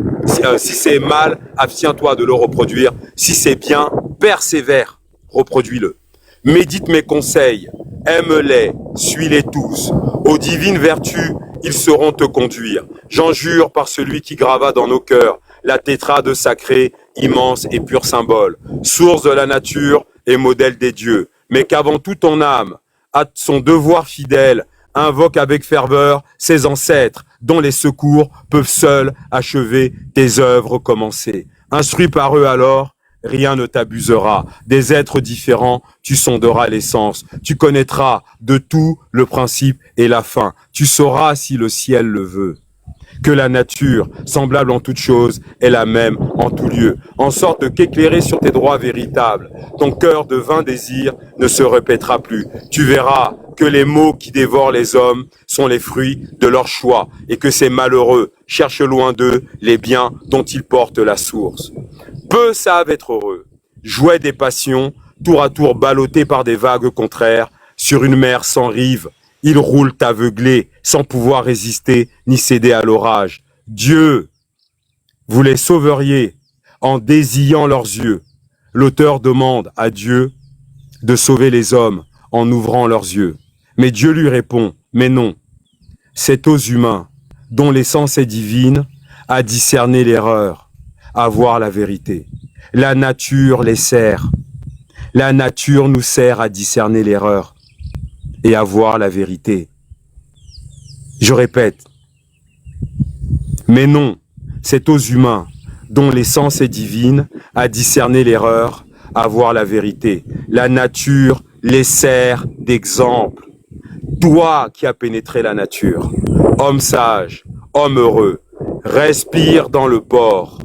abstiens-toi de le reproduire. Si c'est bien, persévère, reproduis-le. Médite mes conseils, aime-les, suis-les tous. Aux divines vertus, ils sauront te conduire. J'en jure par celui qui grava dans nos cœurs la tétrade sacrée, immense et pur symbole, source de la nature et modèle des dieux, mais qu'avant tout ton âme, à son devoir fidèle, invoque avec ferveur ses ancêtres, dont les secours peuvent seuls achever tes œuvres commencées. Instruit par eux alors, rien ne t'abusera. Des êtres différents, tu sonderas l'essence. Tu connaîtras de tout le principe et la fin. Tu sauras si le ciel le veut. Que la nature, semblable en toutes choses, est la même en tout lieu, en sorte qu'éclairé sur tes droits véritables, ton cœur de vain désir ne se répétera plus. Tu verras que les maux qui dévorent les hommes sont les fruits de leur choix, et que ces malheureux cherchent loin d'eux les biens dont ils portent la source. Peu savent être heureux, jouets des passions, tour à tour ballottés par des vagues contraires, sur une mer sans rive. Ils roulent aveuglés, sans pouvoir résister ni céder à l'orage. Dieu, vous les sauveriez en désillant leurs yeux. L'auteur demande à Dieu de sauver les hommes en ouvrant leurs yeux. Mais Dieu lui répond, mais non, c'est aux humains, dont l'essence est divine, à discerner l'erreur, à voir la vérité. La nature les sert. La nature nous sert à discerner l'erreur et à voir la vérité. Je répète, mais non, c'est aux humains, dont l'essence est divine, à discerner l'erreur, à voir la vérité. La nature les sert d'exemple. Toi qui as pénétré la nature, homme sage, homme heureux, respire dans le port,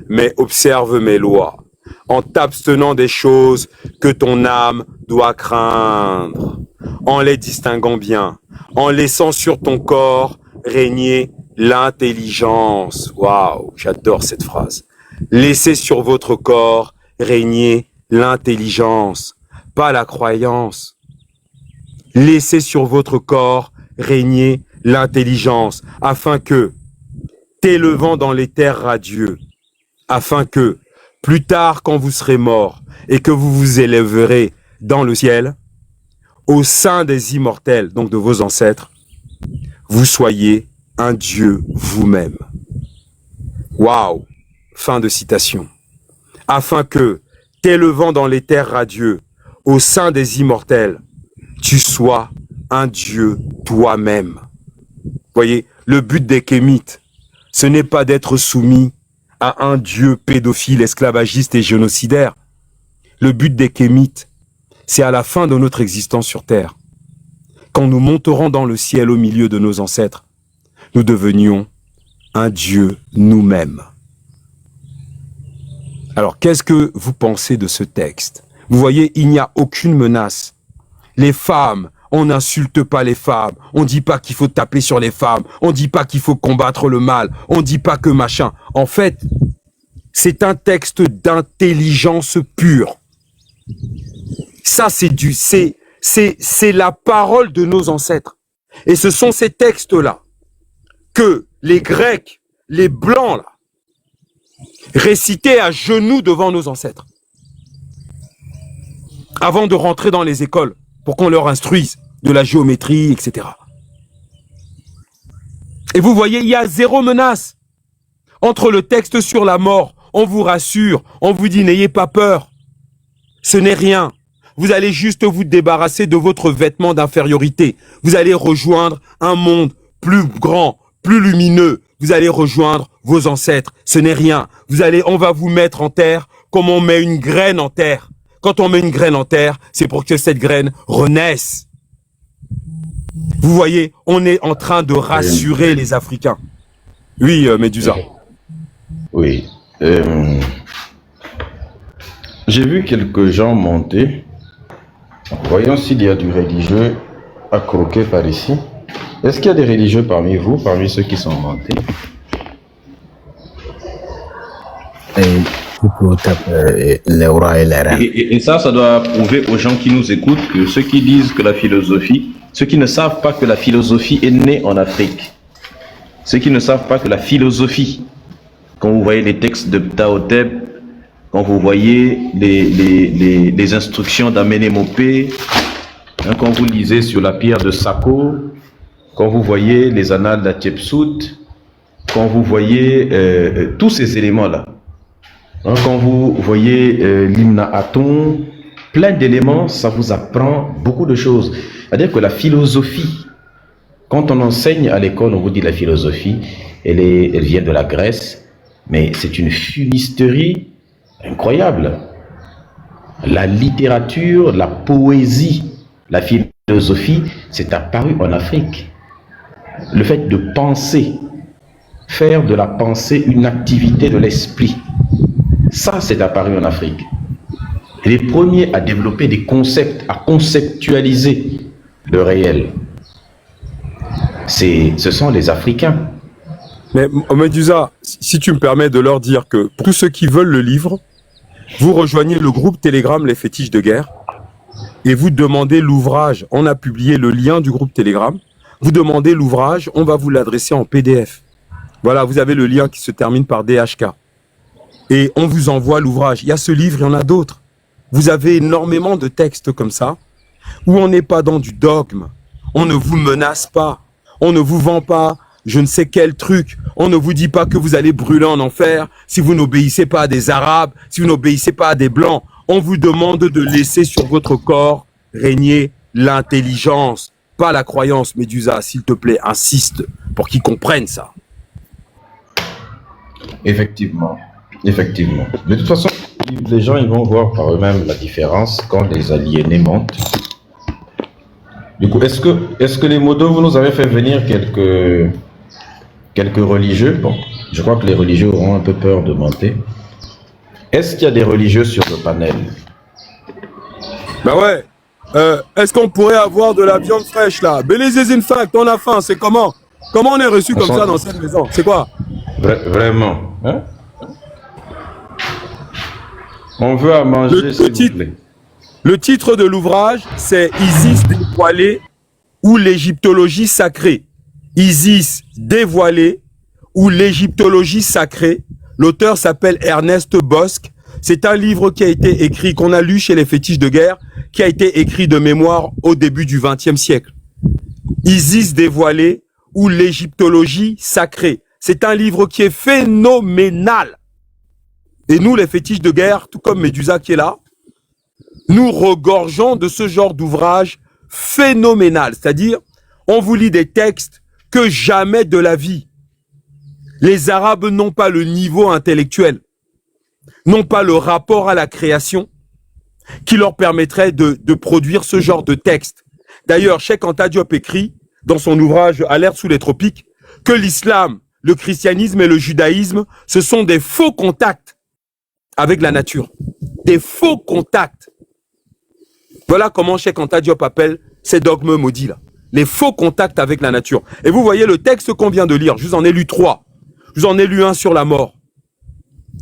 mais observe mes lois, en t'abstenant des choses que ton âme doit craindre, en les distinguant bien, en laissant sur ton corps régner l'intelligence. Waouh, j'adore cette phrase. Laissez sur votre corps régner l'intelligence, pas la croyance. Laissez sur votre corps régner l'intelligence, afin que, t'élevant dans les terres radieux, afin que, plus tard quand vous serez mort et que vous vous élèverez dans le ciel, au sein des immortels, donc de vos ancêtres, vous soyez un Dieu vous-même. Waouh! Fin de citation. Afin que, t'élevant dans les terres radieux, au sein des immortels, tu sois un Dieu toi-même. Voyez, le but des Kémites, ce n'est pas d'être soumis à un Dieu pédophile, esclavagiste et génocidaire. Le but des Kémites, c'est à la fin de notre existence sur terre, quand nous monterons dans le ciel au milieu de nos ancêtres, nous devenions un Dieu nous-mêmes. Alors, qu'est-ce que vous pensez de ce texte? Vous voyez, il n'y a aucune menace. Les femmes, on n'insulte pas les femmes. On ne dit pas qu'il faut taper sur les femmes. On ne dit pas qu'il faut combattre le mal. On ne dit pas que machin. En fait, c'est un texte d'intelligence pure. Ça, c'est la parole de nos ancêtres. Et ce sont ces textes-là que les Grecs, les Blancs, là, récitaient à genoux devant nos ancêtres. Avant de rentrer dans les écoles, pour qu'on leur instruise de la géométrie, etc. Et vous voyez, il y a zéro menace. Entre le texte sur la mort, on vous rassure, on vous dit n'ayez pas peur. Ce n'est rien. Vous allez juste vous débarrasser de votre vêtement d'infériorité. Vous allez rejoindre un monde plus grand, plus lumineux. Vous allez rejoindre vos ancêtres. Ce n'est rien. On va vous mettre en terre comme on met une graine en terre. Quand on met une graine en terre, c'est pour que cette graine renaisse. Vous voyez, on est en train de rassurer les Africains. Oui, Médusa. Oui. J'ai vu quelques gens monter. Voyons s'il y a du religieux à croquer par ici. Est-ce qu'il y a des religieux parmi vous, parmi ceux qui sont montés? Et ça doit prouver aux gens qui nous écoutent que ceux qui disent que la philosophie, ceux qui ne savent pas que la philosophie est née en Afrique, ceux qui ne savent pas que la philosophie, quand vous voyez les textes de Ptahhotep, quand vous voyez les instructions d'Amenemopé, hein, quand vous lisez sur la pierre de Sako, quand vous voyez les annales d'Hatshepsut, quand vous voyez tous ces éléments-là, hein, quand vous voyez l'hymne à Aton, plein d'éléments, ça vous apprend beaucoup de choses. C'est-à-dire que la philosophie, quand on enseigne à l'école, on vous dit la philosophie, elle vient de la Grèce, mais c'est une fumisterie incroyable. La littérature, la poésie, la philosophie, c'est apparu en Afrique. Le fait de penser, faire de la pensée une activité de l'esprit, ça c'est apparu en Afrique. Et les premiers à développer des concepts, à conceptualiser le réel, ce sont les Africains. Mais Médusa, si tu me permets de leur dire que pour tous ceux qui veulent le livre, vous rejoignez le groupe Telegram Les Fétiches de Guerre et vous demandez l'ouvrage. On a publié le lien du groupe Telegram. Vous demandez l'ouvrage, on va vous l'adresser en PDF. Voilà, vous avez le lien qui se termine par DHK. Et on vous envoie l'ouvrage. Il y a ce livre, il y en a d'autres. Vous avez énormément de textes comme ça, où on n'est pas dans du dogme. On ne vous menace pas. On ne vous vend pas je ne sais quel truc. On ne vous dit pas que vous allez brûler en enfer si vous n'obéissez pas à des Arabes, si vous n'obéissez pas à des Blancs. On vous demande de laisser sur votre corps régner l'intelligence, pas la croyance. Médusa, s'il te plaît, insiste pour qu'ils comprennent ça. Effectivement. Effectivement. De toute façon, les gens ils vont voir par eux-mêmes la différence quand les aliénés montent. Du coup, est-ce que les modos, vous nous avez fait venir quelques religieux? Bon, je crois que les religieux auront un peu peur de monter. Est-ce qu'il y a des religieux sur le panel? Bah ouais. Est-ce qu'on pourrait avoir de la viande fraîche là? Bélezézine fact, on a faim, c'est comment? Comment on est reçu comme ça dans cette maison? C'est quoi? Vraiment, hein? On veut à manger, s'il vous plaît. Le titre de l'ouvrage, c'est Isis dévoilé ou l'égyptologie sacrée. Isis dévoilé ou l'égyptologie sacrée. L'auteur s'appelle Ernest Bosque. C'est un livre qui a été écrit, qu'on a lu chez les fétiches de guerre, qui a été écrit de mémoire au début du XXe siècle. Isis dévoilé ou l'égyptologie sacrée. C'est un livre qui est phénoménal. Et nous, les fétiches de guerre, tout comme Médusa qui est là, nous regorgeons de ce genre d'ouvrage phénoménal. C'est-à-dire, on vous lit des textes que jamais de la vie. Les Arabes n'ont pas le niveau intellectuel, n'ont pas le rapport à la création qui leur permettrait de produire ce genre de texte. D'ailleurs, Cheikh Anta Diop écrit dans son ouvrage Alerte sous les tropiques que l'islam, le christianisme et le judaïsme, ce sont des faux contacts avec la nature. Des faux contacts. Voilà comment Cheikh Anta Diop appelle ces dogmes maudits là. Les faux contacts avec la nature. Et vous voyez le texte qu'on vient de lire, je vous en ai lu 3. Je vous en ai lu un sur la mort.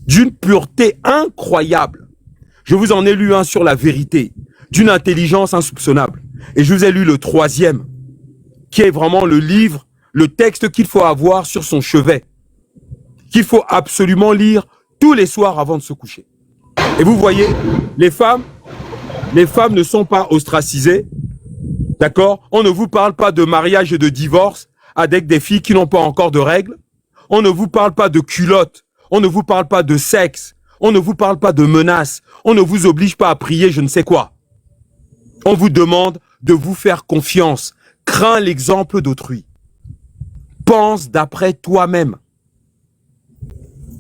D'une pureté incroyable. Je vous en ai lu un sur la vérité. D'une intelligence insoupçonnable. Et je vous ai lu le 3e, qui est vraiment le livre, le texte qu'il faut avoir sur son chevet. Qu'il faut absolument lire tous les soirs avant de se coucher. Et vous voyez, les femmes ne sont pas ostracisées. D'accord? On ne vous parle pas de mariage et de divorce avec des filles qui n'ont pas encore de règles. On ne vous parle pas de culottes. On ne vous parle pas de sexe. On ne vous parle pas de menaces. On ne vous oblige pas à prier je ne sais quoi. On vous demande de vous faire confiance. Crains l'exemple d'autrui. Pense d'après toi-même.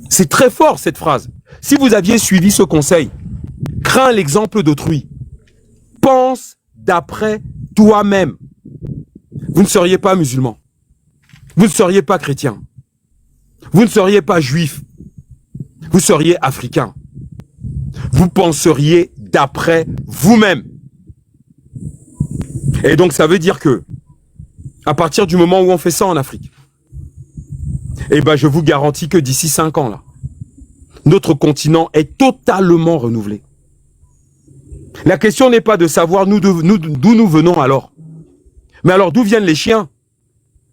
C'est très fort cette phrase. Si vous aviez suivi ce conseil, crains l'exemple d'autrui. Pense d'après toi-même. Vous ne seriez pas musulman. Vous ne seriez pas chrétien. Vous ne seriez pas juif. Vous seriez africain. Vous penseriez d'après vous-même. Et donc ça veut dire que, à partir du moment où on fait ça en Afrique, eh ben je vous garantis que d'ici 5 ans là, notre continent est totalement renouvelé. La question n'est pas de savoir d'où nous venons alors. Mais alors d'où viennent les chiens?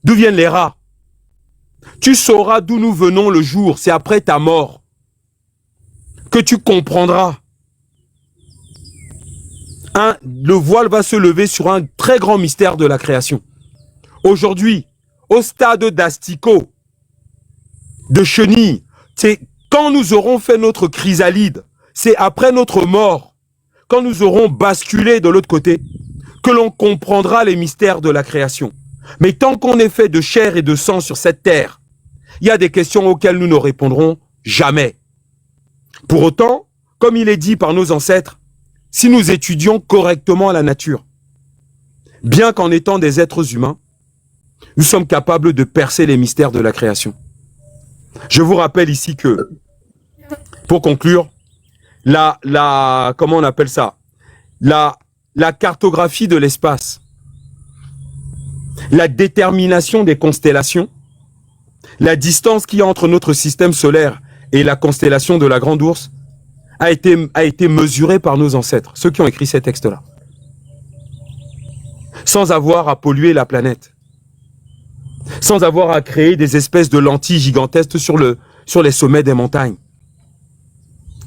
D'où viennent les rats? Tu sauras d'où nous venons le jour, c'est après ta mort que tu comprendras. Le voile va se lever sur un très grand mystère de la création. Aujourd'hui, au stade d'asticot, de chenille, c'est quand nous aurons fait notre chrysalide, c'est après notre mort, quand nous aurons basculé de l'autre côté, que l'on comprendra les mystères de la création. Mais tant qu'on est fait de chair et de sang sur cette terre, il y a des questions auxquelles nous ne répondrons jamais. Pour autant, comme il est dit par nos ancêtres, si nous étudions correctement la nature, bien qu'en étant des êtres humains, nous sommes capables de percer les mystères de la création. Je vous rappelle ici que, pour conclure, comment on appelle ça? La cartographie de l'espace, la détermination des constellations, la distance qu'il y a entre notre système solaire et la constellation de la Grande Ourse a été mesurée par nos ancêtres, ceux qui ont écrit ces textes-là, sans avoir à polluer la planète, sans avoir à créer des espèces de lentilles gigantesques sur les sommets des montagnes.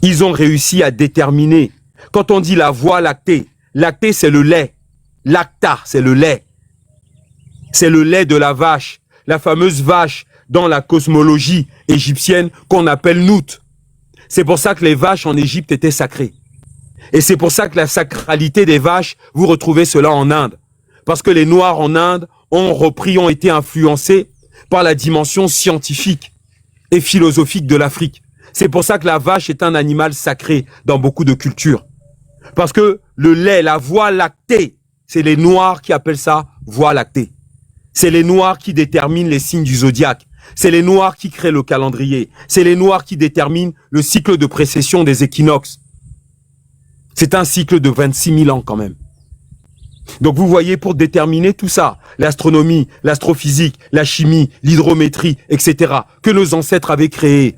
Ils ont réussi à déterminer. Quand on dit la voie lactée, lactée c'est le lait. Lacta, c'est le lait. C'est le lait de la vache. La fameuse vache dans la cosmologie égyptienne qu'on appelle Nout. C'est pour ça que les vaches en Égypte étaient sacrées. Et c'est pour ça que la sacralité des vaches, vous retrouvez cela en Inde. Parce que les Noirs en Inde ont été influencés par la dimension scientifique et philosophique de l'Afrique. C'est pour ça que la vache est un animal sacré dans beaucoup de cultures. Parce que le lait, la voie lactée, c'est les Noirs qui appellent ça voie lactée. C'est les Noirs qui déterminent les signes du zodiaque. C'est les Noirs qui créent le calendrier. C'est les Noirs qui déterminent le cycle de précession des équinoxes. C'est un cycle de 26 000 ans quand même. Donc vous voyez, pour déterminer tout ça, l'astronomie, l'astrophysique, la chimie, l'hydrométrie, etc., que nos ancêtres avaient créé.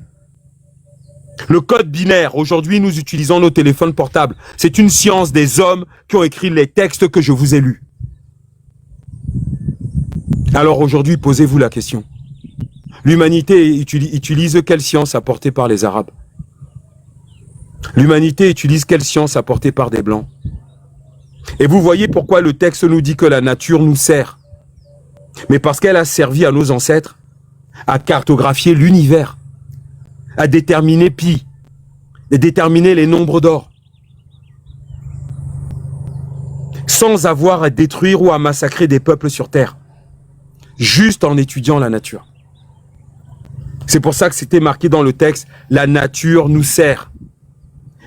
Le code binaire, aujourd'hui nous utilisons nos téléphones portables. C'est une science des hommes qui ont écrit les textes que je vous ai lus. Alors aujourd'hui, posez-vous la question. L'humanité utilise quelle science apportée par les Arabes? L'humanité utilise quelle science apportée par des Blancs? Et vous voyez pourquoi le texte nous dit que la nature nous sert. Mais parce qu'elle a servi à nos ancêtres à cartographier l'univers, à déterminer pi, et déterminer les nombres d'or, sans avoir à détruire ou à massacrer des peuples sur terre, juste en étudiant la nature. C'est pour ça que c'était marqué dans le texte, la nature nous sert.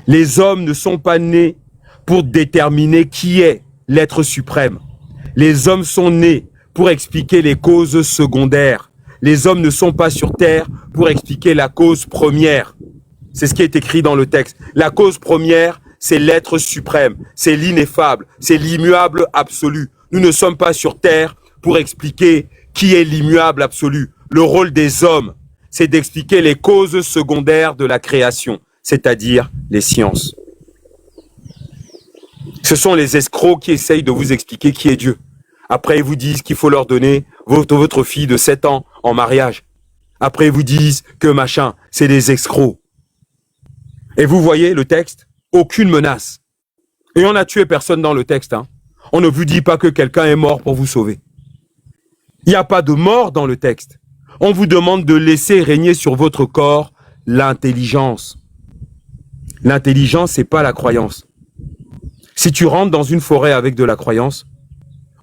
Les hommes ne sont pas nés pour déterminer qui est l'être suprême. Les hommes sont nés pour expliquer les causes secondaires. Les hommes ne sont pas sur terre pour expliquer la cause première. C'est ce qui est écrit dans le texte. La cause première, c'est l'être suprême, c'est l'ineffable, c'est l'immuable absolu. Nous ne sommes pas sur terre pour expliquer qui est l'immuable absolu. Le rôle des hommes, c'est d'expliquer les causes secondaires de la création, c'est-à-dire les sciences. Ce sont les escrocs qui essayent de vous expliquer qui est Dieu. Après, ils vous disent qu'il faut leur donner votre fille de 7 ans en mariage. Après, ils vous disent que machin, c'est des escrocs. Et vous voyez le texte, aucune menace. Et on n'a tué personne dans le texte. Hein. On ne vous dit pas que quelqu'un est mort pour vous sauver. Il n'y a pas de mort dans le texte. On vous demande de laisser régner sur votre corps l'intelligence. L'intelligence, c'est pas la croyance. Si tu rentres dans une forêt avec de la croyance,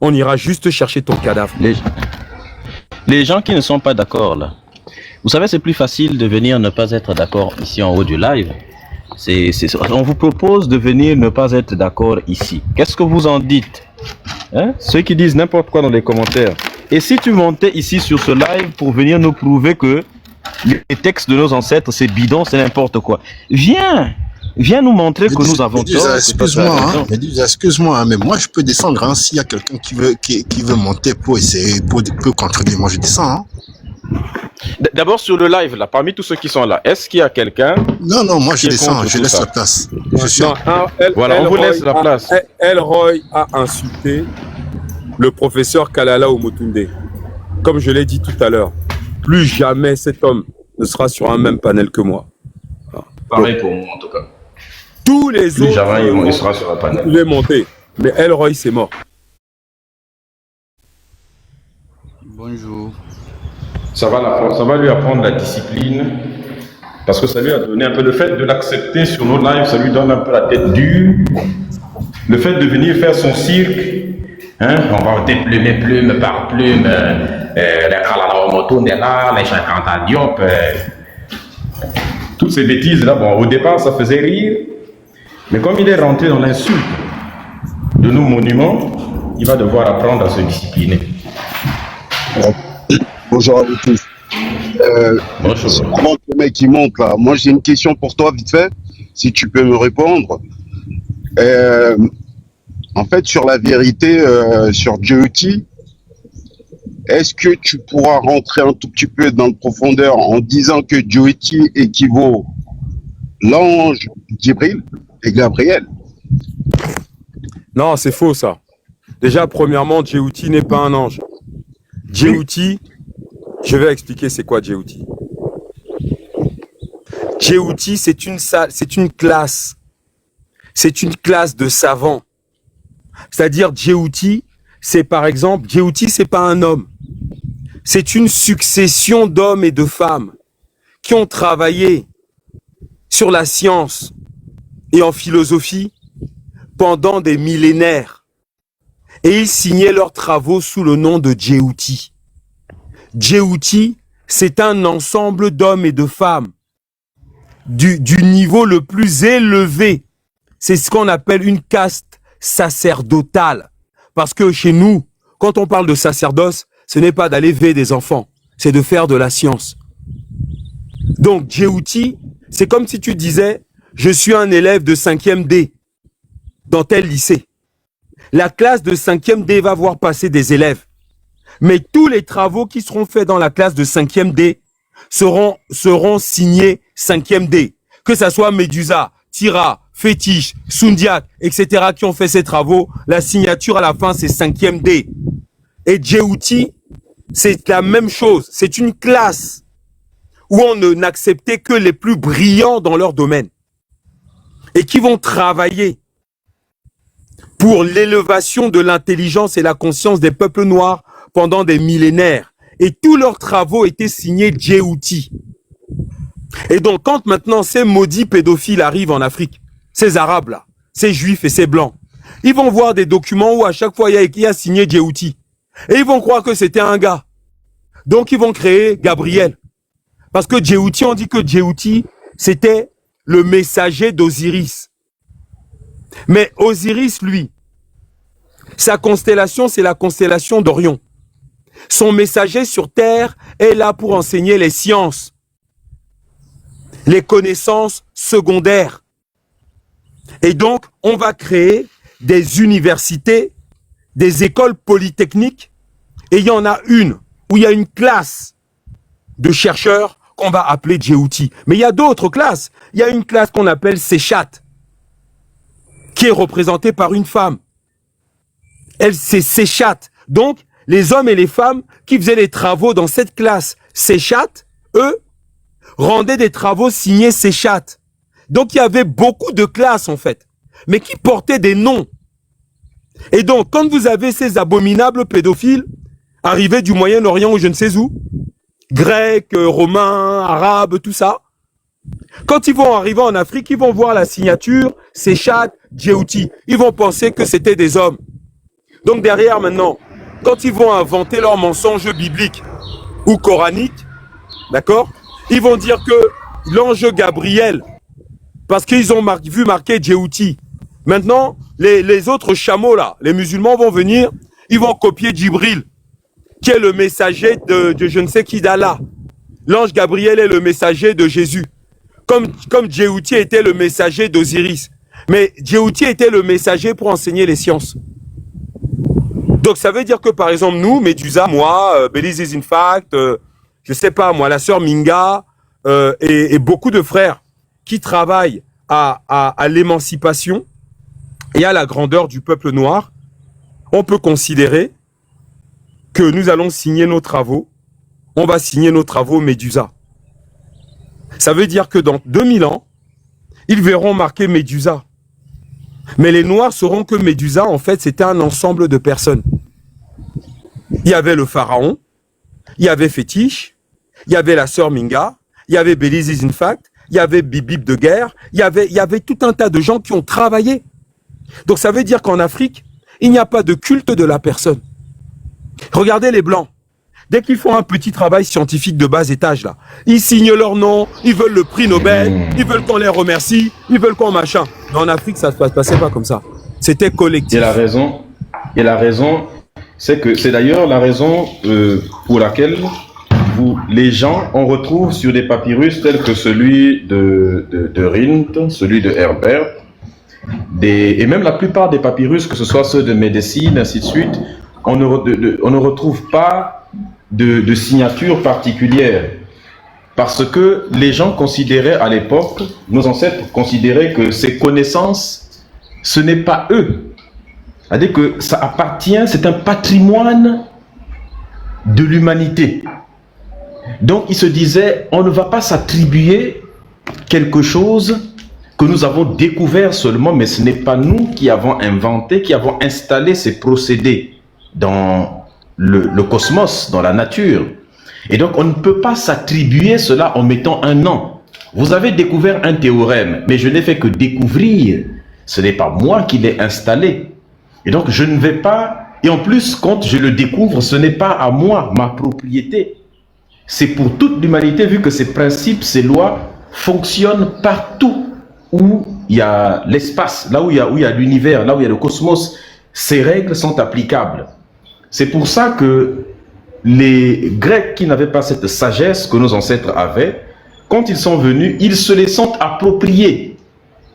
on ira juste chercher ton cadavre. Les gens qui ne sont pas d'accord là, vous savez, c'est plus facile de venir ne pas être d'accord ici en haut du live. On vous propose de venir ne pas être d'accord ici. Qu'est-ce que vous en dites, hein? Ceux qui disent n'importe quoi dans les commentaires. Et si tu montais ici sur ce live pour venir nous prouver que les textes de nos ancêtres, c'est bidon, c'est n'importe quoi. Viens nous montrer que nous avons tort. Excuse-moi, mais moi je peux descendre hein, s'il y a quelqu'un qui veut monter pour essayer, pour contredire, moi je descends. Hein. D'abord sur le live, là, parmi tous ceux qui sont là, est-ce qu'il y a quelqu'un? Non, moi je descends, je laisse la place. Voilà, on vous laisse la place. Elroy a insulté le professeur Kalala Omotunde. Comme je l'ai dit tout à l'heure, plus jamais cet homme ne sera sur un même panel que moi. Pareil pour moi en tout cas. Tous les plus autres, jamais il sera sur un panel. Il est monté, mais Elroy c'est mort. Bonjour. Ça va lui apprendre la discipline, parce que ça lui a donné un peu le fait de l'accepter sur nos lives, ça lui donne un peu la tête dure. Le fait de venir faire son cirque, hein, on va déplumer plume par plume, les Kalala Omotunde là, les Cheikh Anta Diop, toutes ces bêtises là. Bon, au départ ça faisait rire, mais comme il est rentré dans l'insulte de nos monuments, il va devoir apprendre à se discipliner. Bonjour à vous tous. Bonjour. Le mec qui monte là. Moi j'ai une question pour toi vite fait, si tu peux me répondre. En fait sur la vérité sur Djibouti, est-ce que tu pourras rentrer un tout petit peu dans le profondeur en disant que Djibouti équivaut l'ange Djibril et Gabriel? Non, c'est faux ça. Déjà, premièrement, Djibouti n'est pas un ange. Djibouti, je vais expliquer c'est quoi Djibouti. Djéhouti, c'est une classe. C'est une classe de savants. C'est-à-dire, Djéhouti, c'est par exemple, Djéhouti, c'est pas un homme. C'est une succession d'hommes et de femmes qui ont travaillé sur la science et en philosophie pendant des millénaires. Et ils signaient leurs travaux sous le nom de Djéhouti. Djéhouti, c'est un ensemble d'hommes et de femmes du niveau le plus élevé. C'est ce qu'on appelle une caste sacerdotale. Parce que chez nous, quand on parle de sacerdoce, ce n'est pas d'aller élever des enfants, c'est de faire de la science. Donc, Djéhouti, c'est comme si tu disais, je suis un élève de 5e D dans tel lycée. La classe de 5e D va voir passer des élèves. Mais tous les travaux qui seront faits dans la classe de 5e D seront signés 5e D. Que ça soit Médusa, Tira, Fétiche, Sundiak, etc. qui ont fait ces travaux, la signature à la fin, c'est 5e D. Et Djéhouti, c'est la même chose. C'est une classe où on n'acceptait que les plus brillants dans leur domaine et qui vont travailler pour l'élévation de l'intelligence et la conscience des peuples noirs pendant des millénaires. Et tous leurs travaux étaient signés Djéhouti. Et donc, quand maintenant ces maudits pédophiles arrivent en Afrique, ces Arabes là, ces Juifs et ces Blancs, ils vont voir des documents où à chaque fois il y a signé Djéhouti. Et ils vont croire que c'était un gars. Donc ils vont créer Gabriel. Parce que Djéhouti, on dit que Djéhouti, c'était le messager d'Osiris. Mais Osiris, lui, sa constellation, c'est la constellation d'Orion. Son messager sur Terre est là pour enseigner les sciences, les connaissances secondaires. Et donc, on va créer des universités, des écoles polytechniques, et il y en a une où il y a une classe de chercheurs qu'on va appeler Djéhouti. Mais il y a d'autres classes. Il y a une classe qu'on appelle Séchat, qui est représentée par une femme. Elle, c'est Séchat. Donc, les hommes et les femmes qui faisaient les travaux dans cette classe Séchat, eux, rendaient des travaux signés Séchat. Donc, il y avait beaucoup de classes, en fait, mais qui portaient des noms. Et donc, quand vous avez ces abominables pédophiles arrivés du Moyen-Orient ou je ne sais où, grecs, romains, arabes, tout ça, quand ils vont arriver en Afrique, ils vont voir la signature Séchat, Djéhouti. Ils vont penser que c'était des hommes. Donc derrière maintenant, quand ils vont inventer leurs mensonges bibliques ou coraniques, d'accord, ils vont dire que l'ange Gabriel, parce qu'ils ont vu marquer Djéhouti. Maintenant, les autres chameaux là, les musulmans vont venir, ils vont copier Djibril, qui est le messager de je ne sais qui d'Allah. L'ange Gabriel est le messager de Jésus. Comme Djéhouti était le messager d'Osiris. Mais Djéhouti était le messager pour enseigner les sciences. Donc ça veut dire que par exemple nous, Médusa, moi, Belize is in fact, je sais pas moi, la sœur Minga et beaucoup de frères qui travaillent à l'émancipation et à la grandeur du peuple noir, on peut considérer que nous allons signer nos travaux, on va signer nos travaux Médusa. Ça veut dire que dans 2000 ans, ils verront marquer Médusa. Mais les Noirs sauront que Médusa, en fait, c'était un ensemble de personnes. Il y avait le pharaon, il y avait Fétiche, il y avait la sœur Minga, il y avait Belize is in fact, il y avait Bibib de guerre, il y avait tout un tas de gens qui ont travaillé. Donc ça veut dire qu'en Afrique, il n'y a pas de culte de la personne. Regardez les Blancs. Dès qu'ils font un petit travail scientifique de bas étage, là, ils signent leur nom, ils veulent le prix Nobel, ils veulent qu'on les remercie, ils veulent qu'on machin. Mais en Afrique, ça ne se passait pas comme ça. C'était collectif. Et la raison, c'est que c'est d'ailleurs la raison pour laquelle les gens, on retrouve sur des papyrus tels que celui de Rhind, celui de Herbert, et même la plupart des papyrus, que ce soit ceux de Médecine, ainsi de suite, on ne retrouve pas de signature particulière. Parce que les gens considéraient à l'époque, nos ancêtres considéraient que ces connaissances, ce n'est pas eux. C'est-à-dire que ça appartient, c'est un patrimoine de l'humanité. Donc ils se disaient, on ne va pas s'attribuer quelque chose que nous avons découvert seulement, mais ce n'est pas nous qui avons inventé, qui avons installé ces procédés dans le cosmos, dans la nature. Et donc, on ne peut pas s'attribuer cela en mettant un nom. Vous avez découvert un théorème, mais je n'ai fait que découvrir. Ce n'est pas moi qui l'ai installé. Et donc, je ne vais pas... Et en plus, quand je le découvre, ce n'est pas à moi, ma propriété. C'est pour toute l'humanité, vu que ces principes, ces lois fonctionnent partout où il y a l'espace, là où il y a l'univers, là où il y a le cosmos. Ces règles sont applicables. C'est pour ça que les Grecs qui n'avaient pas cette sagesse que nos ancêtres avaient, quand ils sont venus, ils se les sont appropriés.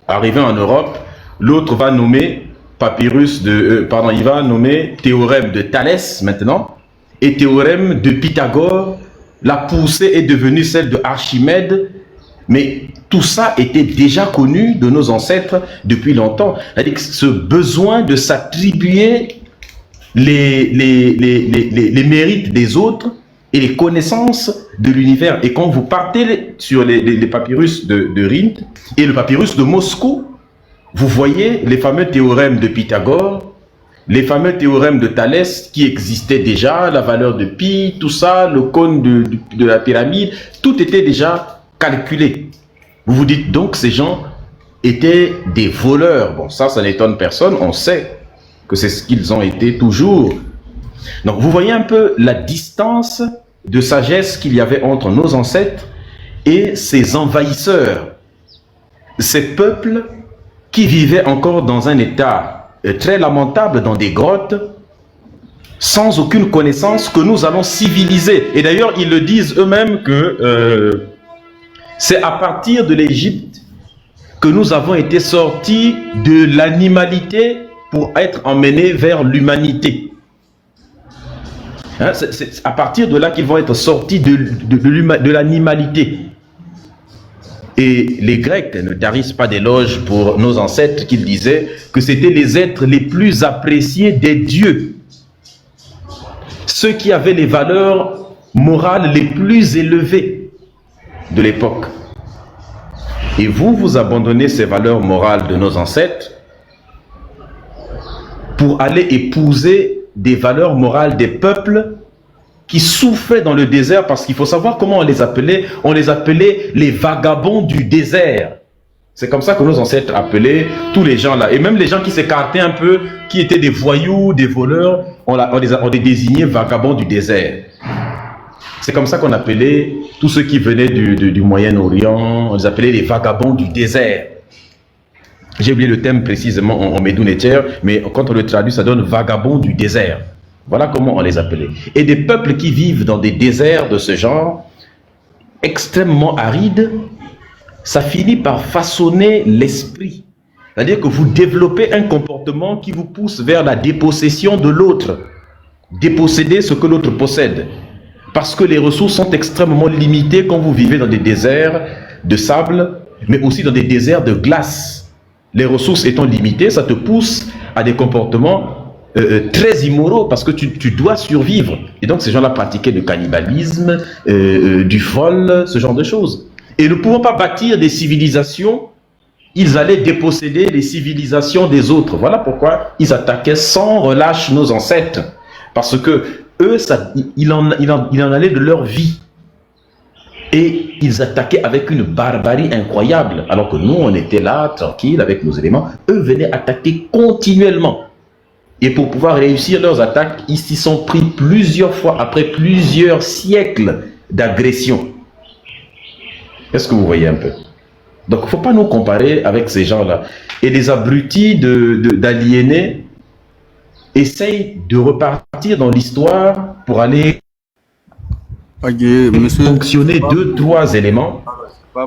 Arrivé en Europe, l'autre va nommer il va nommer théorème de Thalès maintenant, et théorème de Pythagore. La poussée est devenue celle de Archimède, mais tout ça était déjà connu de nos ancêtres depuis longtemps. C'est-à-dire que ce besoin de s'attribuer les mérites des autres et les connaissances de l'univers. Et quand vous partez sur les papyrus de Rhind et le papyrus de Moscou, vous voyez les fameux théorèmes de Pythagore, les fameux théorèmes de Thalès qui existaient déjà, la valeur de pi, tout ça, le cône de la pyramide, tout était déjà calculé. Vous vous dites donc ces gens étaient des voleurs. Bon, ça n'étonne personne, on sait que c'est ce qu'ils ont été toujours. Donc vous voyez un peu la distance de sagesse qu'il y avait entre nos ancêtres et ces envahisseurs, ces peuples qui vivaient encore dans un état très lamentable, dans des grottes, sans aucune connaissance, que nous allons civiliser. Et d'ailleurs, ils le disent eux-mêmes que c'est à partir de l'Égypte que nous avons été sortis de l'animalité pour être emmenés vers l'humanité. Hein, c'est à partir de là qu'ils vont être sortis de l'animalité. Et les Grecs ne tarissent pas d'éloges pour nos ancêtres qu'ils disaient que c'était les êtres les plus appréciés des dieux. Ceux qui avaient les valeurs morales les plus élevées de l'époque. Et vous abandonnez ces valeurs morales de nos ancêtres pour aller épouser des valeurs morales des peuples qui souffraient dans le désert, parce qu'il faut savoir comment on les appelait. On les appelait les vagabonds du désert. C'est comme ça que nos ancêtres appelaient tous les gens là. Et même les gens qui s'écartaient un peu, qui étaient des voyous, des voleurs, on les désignait vagabonds du désert. C'est comme ça qu'on appelait tous ceux qui venaient du Moyen-Orient, on les appelait les vagabonds du désert. J'ai oublié le thème précisément en Médoune et Tiers, mais quand on le traduit, ça donne vagabonds du désert. Voilà comment on les appelait. Et des peuples qui vivent dans des déserts de ce genre, extrêmement arides, ça finit par façonner l'esprit. C'est-à-dire que vous développez un comportement qui vous pousse vers la dépossession de l'autre. Déposséder ce que l'autre possède. Parce que les ressources sont extrêmement limitées quand vous vivez dans des déserts de sable, mais aussi dans des déserts de glace. Les ressources étant limitées, ça te pousse à des comportements très immoraux, parce que tu dois survivre. Et donc ces gens-là pratiquaient le cannibalisme, du vol, ce genre de choses. Et ne pouvant pas bâtir des civilisations, ils allaient déposséder les civilisations des autres. Voilà pourquoi ils attaquaient sans relâche nos ancêtres. Parce que eux, il en allait de leur vie. Et ils attaquaient avec une barbarie incroyable. Alors que nous, on était là, tranquilles, avec nos éléments. Eux venaient attaquer continuellement. Et pour pouvoir réussir leurs attaques, ils s'y sont pris plusieurs fois, après plusieurs siècles d'agression. Est-ce que vous voyez un peu? Donc, il ne faut pas nous comparer avec ces gens-là. Et les abrutis d'aliénés essayent de repartir dans l'histoire pour aller fonctionner 2-3 éléments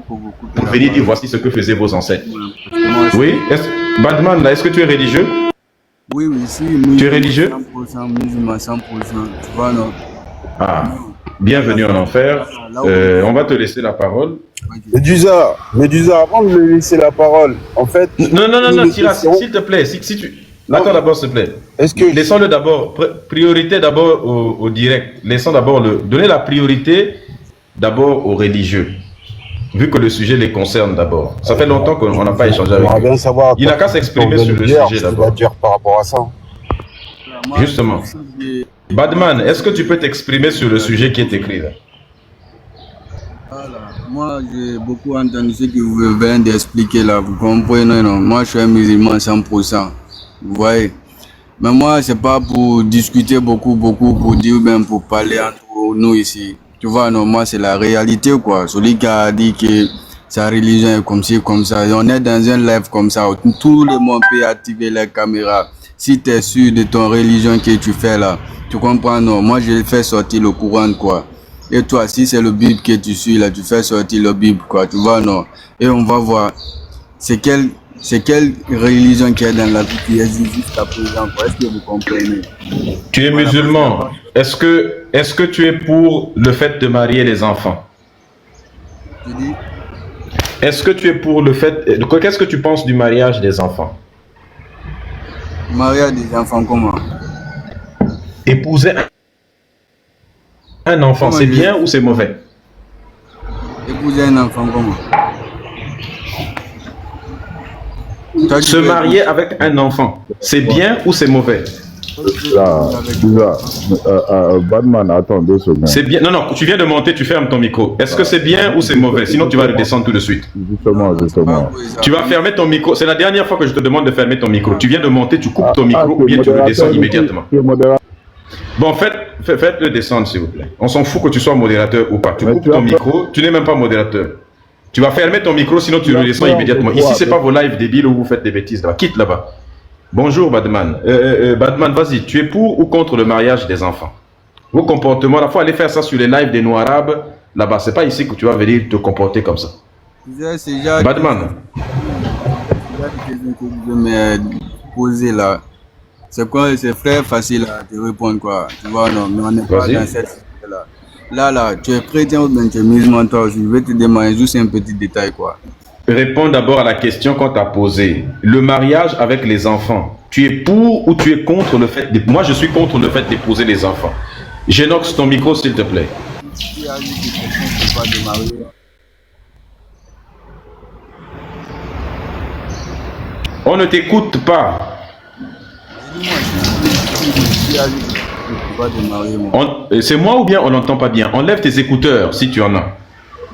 pour venir dire voici ce que faisaient vos ancêtres. Oui? Badman, est-ce que tu es religieux? Oui, si. Tu es religieux? 100%, musulman, 100%. Tu vois, non? Ah, bienvenue en enfer. On va te laisser la parole. Médusa, avant de lui laisser la parole, en fait... Non, Tira, s'il te plaît, si tu... Attends d'abord, s'il te plaît. Laissons-le d'abord, priorité d'abord au direct. Laissons d'abord donnez la priorité d'abord aux religieux. vu que le sujet les concerne d'abord. Ça fait longtemps qu'on n'a pas échangé avec J'aimerais bien savoir. Il n'a qu'à s'exprimer sur le sujet Ce qu'il d'abord. va dire par rapport à ça. Justement. Badman, est-ce que tu peux t'exprimer sur le sujet qui est écrit là? Voilà. Moi, j'ai beaucoup entendu ce que vous venez d'expliquer là. Vous comprenez, non? Moi, je suis un musulman 100%. Vous voyez? Mais moi, c'est pas pour discuter beaucoup, pour dire, même pour parler entre nous ici. Tu vois, non, moi, c'est la réalité, quoi. Celui qui a dit que sa religion est comme ci, comme ça. Et on est dans un live comme ça, où tout le monde peut activer les caméras. Si tu es sûr de ton religion que tu fais là, tu comprends, non? Moi, je fais sortir le Coran, quoi. Et toi, si c'est le Bible que tu suis là, tu fais sortir le Bible, quoi. Tu vois, non? Et on va voir, c'est quelle religion qui est dans la vie qui existe jusqu'à présent, quoi. Est-ce que vous comprenez? Tu es musulman. Est-ce que tu es pour le fait de marier les enfants? Tu dis? Est-ce que tu es pour le fait... Qu'est-ce que tu penses du mariage des enfants? Mariage des enfants, comment? Épouser un enfant, c'est bien ou c'est mauvais? Épouser un enfant, comment? Se marier avec un enfant, c'est bien ou c'est mauvais? Badman, attends 2 secondes. C'est bien. Non, tu viens de monter, tu fermes ton micro. Est-ce que c'est bien ou c'est mauvais? Sinon, tu vas redescendre tout de suite. Justement. Tu vas fermer ton micro. C'est la dernière fois que je te demande de fermer ton micro. Tu viens de monter, tu coupes ton micro ou bien tu redescends immédiatement. Bon, faites-le descendre, s'il vous plaît. On s'en fout que tu sois modérateur ou pas. Tu coupes ton micro, tu n'es même pas modérateur. Tu vas fermer ton micro, sinon tu redescends immédiatement. Ici, c'est pas vos lives débiles où vous faites des bêtises là. Quitte là-bas. Bonjour Badman. Badman, vas-y, tu es pour ou contre le mariage des enfants? Vos comportements, il faut aller faire ça sur les lives des noirs arabes. Là-bas, c'est pas ici que tu vas venir te comporter comme ça. Badman. Je me poser là. C'est quoi? C'est très facile à te répondre, quoi. Tu vois, non, mais on n'est pas dans cette situation-là. Là, tu es chrétien ou bien tu es musulman, toi aussi. Je vais te demander juste un petit détail, quoi. Réponds d'abord à la question qu'on t'a posée. Le mariage avec les enfants, tu es pour ou tu es contre le fait de... Moi, je suis contre le fait d'épouser les enfants. Génox, ton micro, s'il te plaît. On ne t'écoute pas. C'est moi ou bien on n'entend pas bien? Enlève tes écouteurs si tu en as.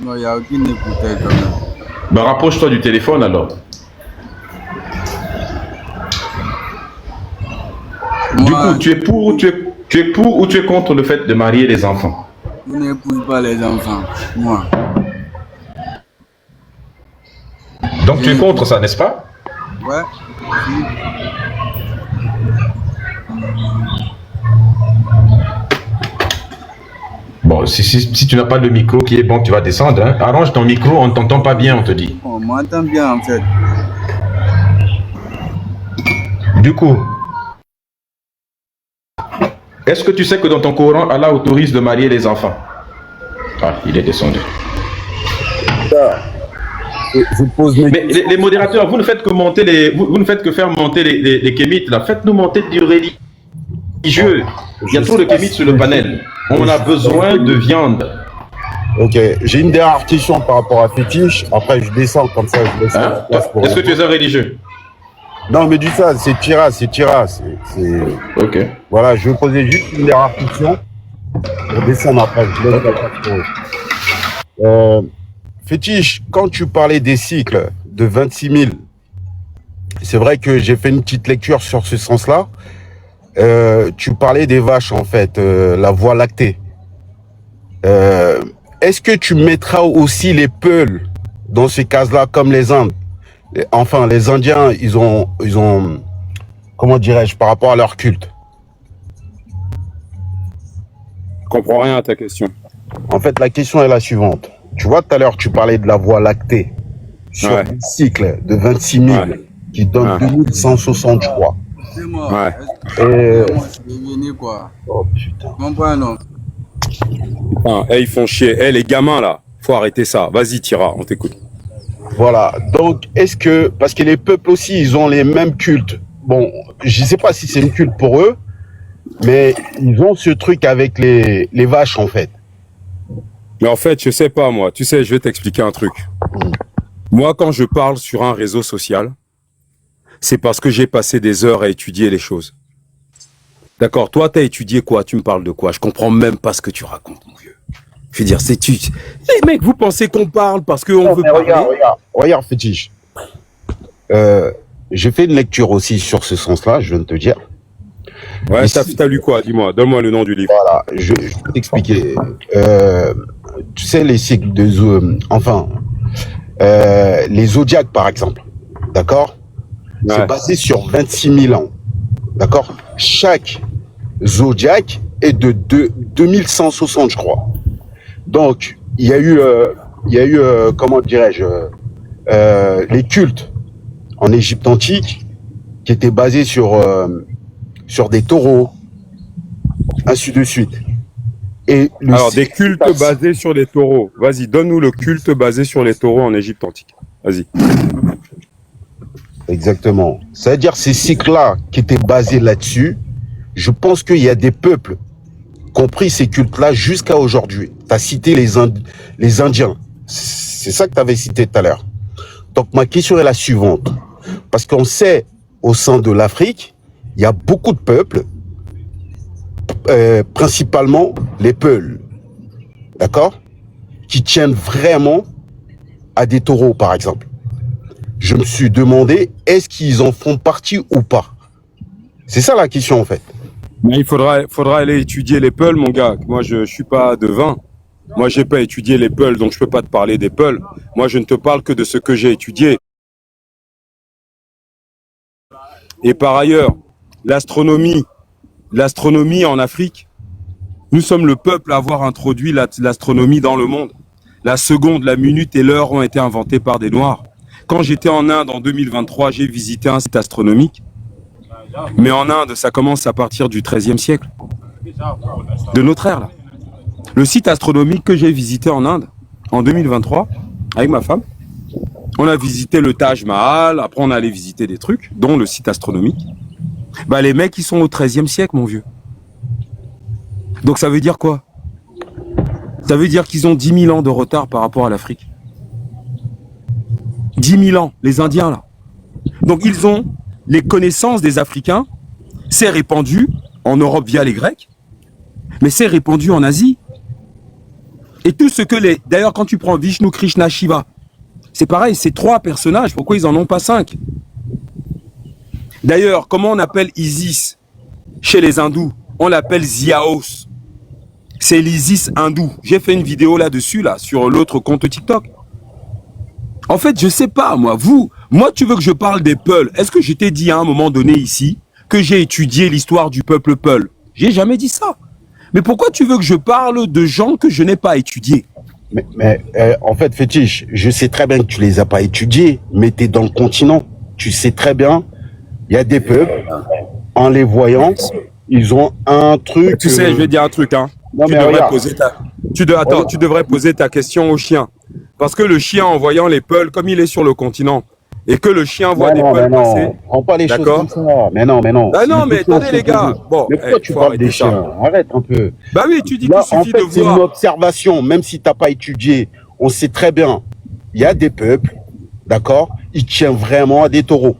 Non, il n'y a aucune écouteur quand même. Ben, rapproche-toi du téléphone alors. Du coup, tu es pour ou tu es contre le fait de marier les enfants? Je n'épouse pas les enfants, moi. Donc tu es contre ça, n'est-ce pas? Ouais. Bon, si tu n'as pas de micro qui est bon, tu vas descendre. Hein. Arrange ton micro, on ne t'entend pas bien, on te dit. On m'entend bien en fait. Du coup, est-ce que tu sais que dans ton Coran, Allah autorise de marier les enfants? Ah, il est descendu. Mais les modérateurs, vous ne faites que monter vous ne faites que faire monter les kémites là. Faites-nous monter du religieux. Il y a trop de kémites sur le panel. On a besoin de viande. Ok, j'ai une dernière question par rapport à Fétiche. Après, je descends comme ça. Je laisse la place pour... Est-ce que tu es un religieux? Non, mais du ça, c'est Tira. Ok. Voilà, je vais poser juste une dernière question. Je descends après. Je laisse la place pour eux. Fétiche, quand tu parlais des cycles de 26 000, c'est vrai que j'ai fait une petite lecture sur ce sens-là. Tu parlais des vaches, en fait, la voie lactée. Est-ce que tu mettras aussi les Peuls dans ces cases-là, comme les Indes? Enfin, les Indiens, ils ont, comment dirais-je, par rapport à leur culte. Je comprends rien à ta question. En fait, la question est la suivante. Tu vois, tout à l'heure, tu parlais de la voie lactée sur un cycle de 26 000 qui donne 2160, je crois. Quoi. Oh putain. Comprends, non? Putain, ils font chier. Les gamins là, faut arrêter ça. Vas-y, Tira, on t'écoute. Voilà. Donc, est-ce que, parce que les peuples aussi, ils ont les mêmes cultes. Bon, je sais pas si c'est une culte pour eux, mais ils ont ce truc avec les vaches, en fait. Mais en fait, je sais pas, moi. Tu sais, je vais t'expliquer un truc. Moi, quand je parle sur un réseau social, c'est parce que j'ai passé des heures à étudier les choses. D'accord, toi, t'as étudié quoi? Tu me parles de quoi? Je comprends même pas ce que tu racontes, mon vieux. Je veux dire, c'est tu... Les mecs, vous pensez qu'on parle parce qu'on veut parler? Regarde, Fétiche. J'ai fait une lecture aussi sur ce sens-là, je viens de te dire. Ouais, t'as lu quoi? Dis-moi, donne-moi le nom du livre. Voilà, je vais t'expliquer. Tu sais, les cycles de... les zodiaques, par exemple. D'accord? Ouais. C'est basé sur 26 000 ans. D'accord? Chaque zodiaque est de 2160, je crois. Donc, il y a eu, comment dirais-je, les cultes en Égypte antique qui étaient basés sur des taureaux, ainsi de suite. Et alors, des cultes basés sur les taureaux. Vas-y, donne-nous le culte basé sur les taureaux en Égypte antique. Vas-y. Exactement. C'est-à-dire ces cycles-là qui étaient basés là-dessus, je pense qu'il y a des peuples qui ont pris ces cultes-là jusqu'à aujourd'hui. Tu as cité les Indiens. C'est ça que tu avais cité tout à l'heure. Donc ma question est la suivante. Parce qu'on sait, au sein de l'Afrique, il y a beaucoup de peuples, principalement les Peuls, d'accord, qui tiennent vraiment à des taureaux, par exemple. Je me suis demandé, est-ce qu'ils en font partie ou pas? C'est ça la question, en fait. Mais il faudra aller étudier les Peuls, mon gars. Moi, je suis pas devin. Moi, j'ai pas étudié les Peuls, donc je peux pas te parler des Peuls. Moi, je ne te parle que de ce que j'ai étudié. Et par ailleurs, l'astronomie en Afrique, nous sommes le peuple à avoir introduit l'astronomie dans le monde. La seconde, la minute et l'heure ont été inventées par des Noirs. Quand j'étais en Inde en 2023, j'ai visité un site astronomique. Mais en Inde, ça commence à partir du XIIIe siècle. De notre ère, là. Le site astronomique que j'ai visité en Inde, en 2023, avec ma femme, on a visité le Taj Mahal, après on allait visiter des trucs, dont le site astronomique. Bah les mecs, ils sont au XIIIe siècle, mon vieux. Donc ça veut dire quoi? Ça veut dire qu'ils ont 10 000 ans de retard par rapport à l'Afrique. 10 000 ans, les Indiens, là. Donc ils ont les connaissances des Africains, c'est répandu en Europe via les Grecs, mais c'est répandu en Asie. Et tout ce que les... D'ailleurs, quand tu prends Vishnu, Krishna, Shiva, c'est pareil, c'est 3 personnages, pourquoi ils en ont pas 5? D'ailleurs, comment on appelle Isis chez les hindous? On l'appelle Ziaos. C'est l'Isis hindou. J'ai fait une vidéo là-dessus, là, sur l'autre compte TikTok. En fait, je sais pas, moi, tu veux que je parle des Peuls? Est-ce que je t'ai dit à un moment donné ici que j'ai étudié l'histoire du peuple Peul? J'ai jamais dit ça. Mais pourquoi tu veux que je parle de gens que je n'ai pas étudiés? Mais en fait, Fétiche, je sais très bien que tu les as pas étudiés, mais tu es dans le continent. Tu sais très bien, il y a des peuples, en les voyant, ils ont un truc... Tu sais, je vais dire un truc, hein. Non, tu devrais poser ta question au chien. Parce que le chien, en voyant les Peuls, comme il est sur le continent, et que le chien voit des Peuls passer... Prends pas les choses comme ça. Mais non. Ah non, mais attendez les gars. Bon, mais pourquoi tu parles des chiens? Arrête un peu. Bah oui, tu dis qu'il suffit de voir. C'est une observation, même si tu n'as pas étudié. On sait très bien, il y a des peuples, d'accord, ils tiennent vraiment à des taureaux.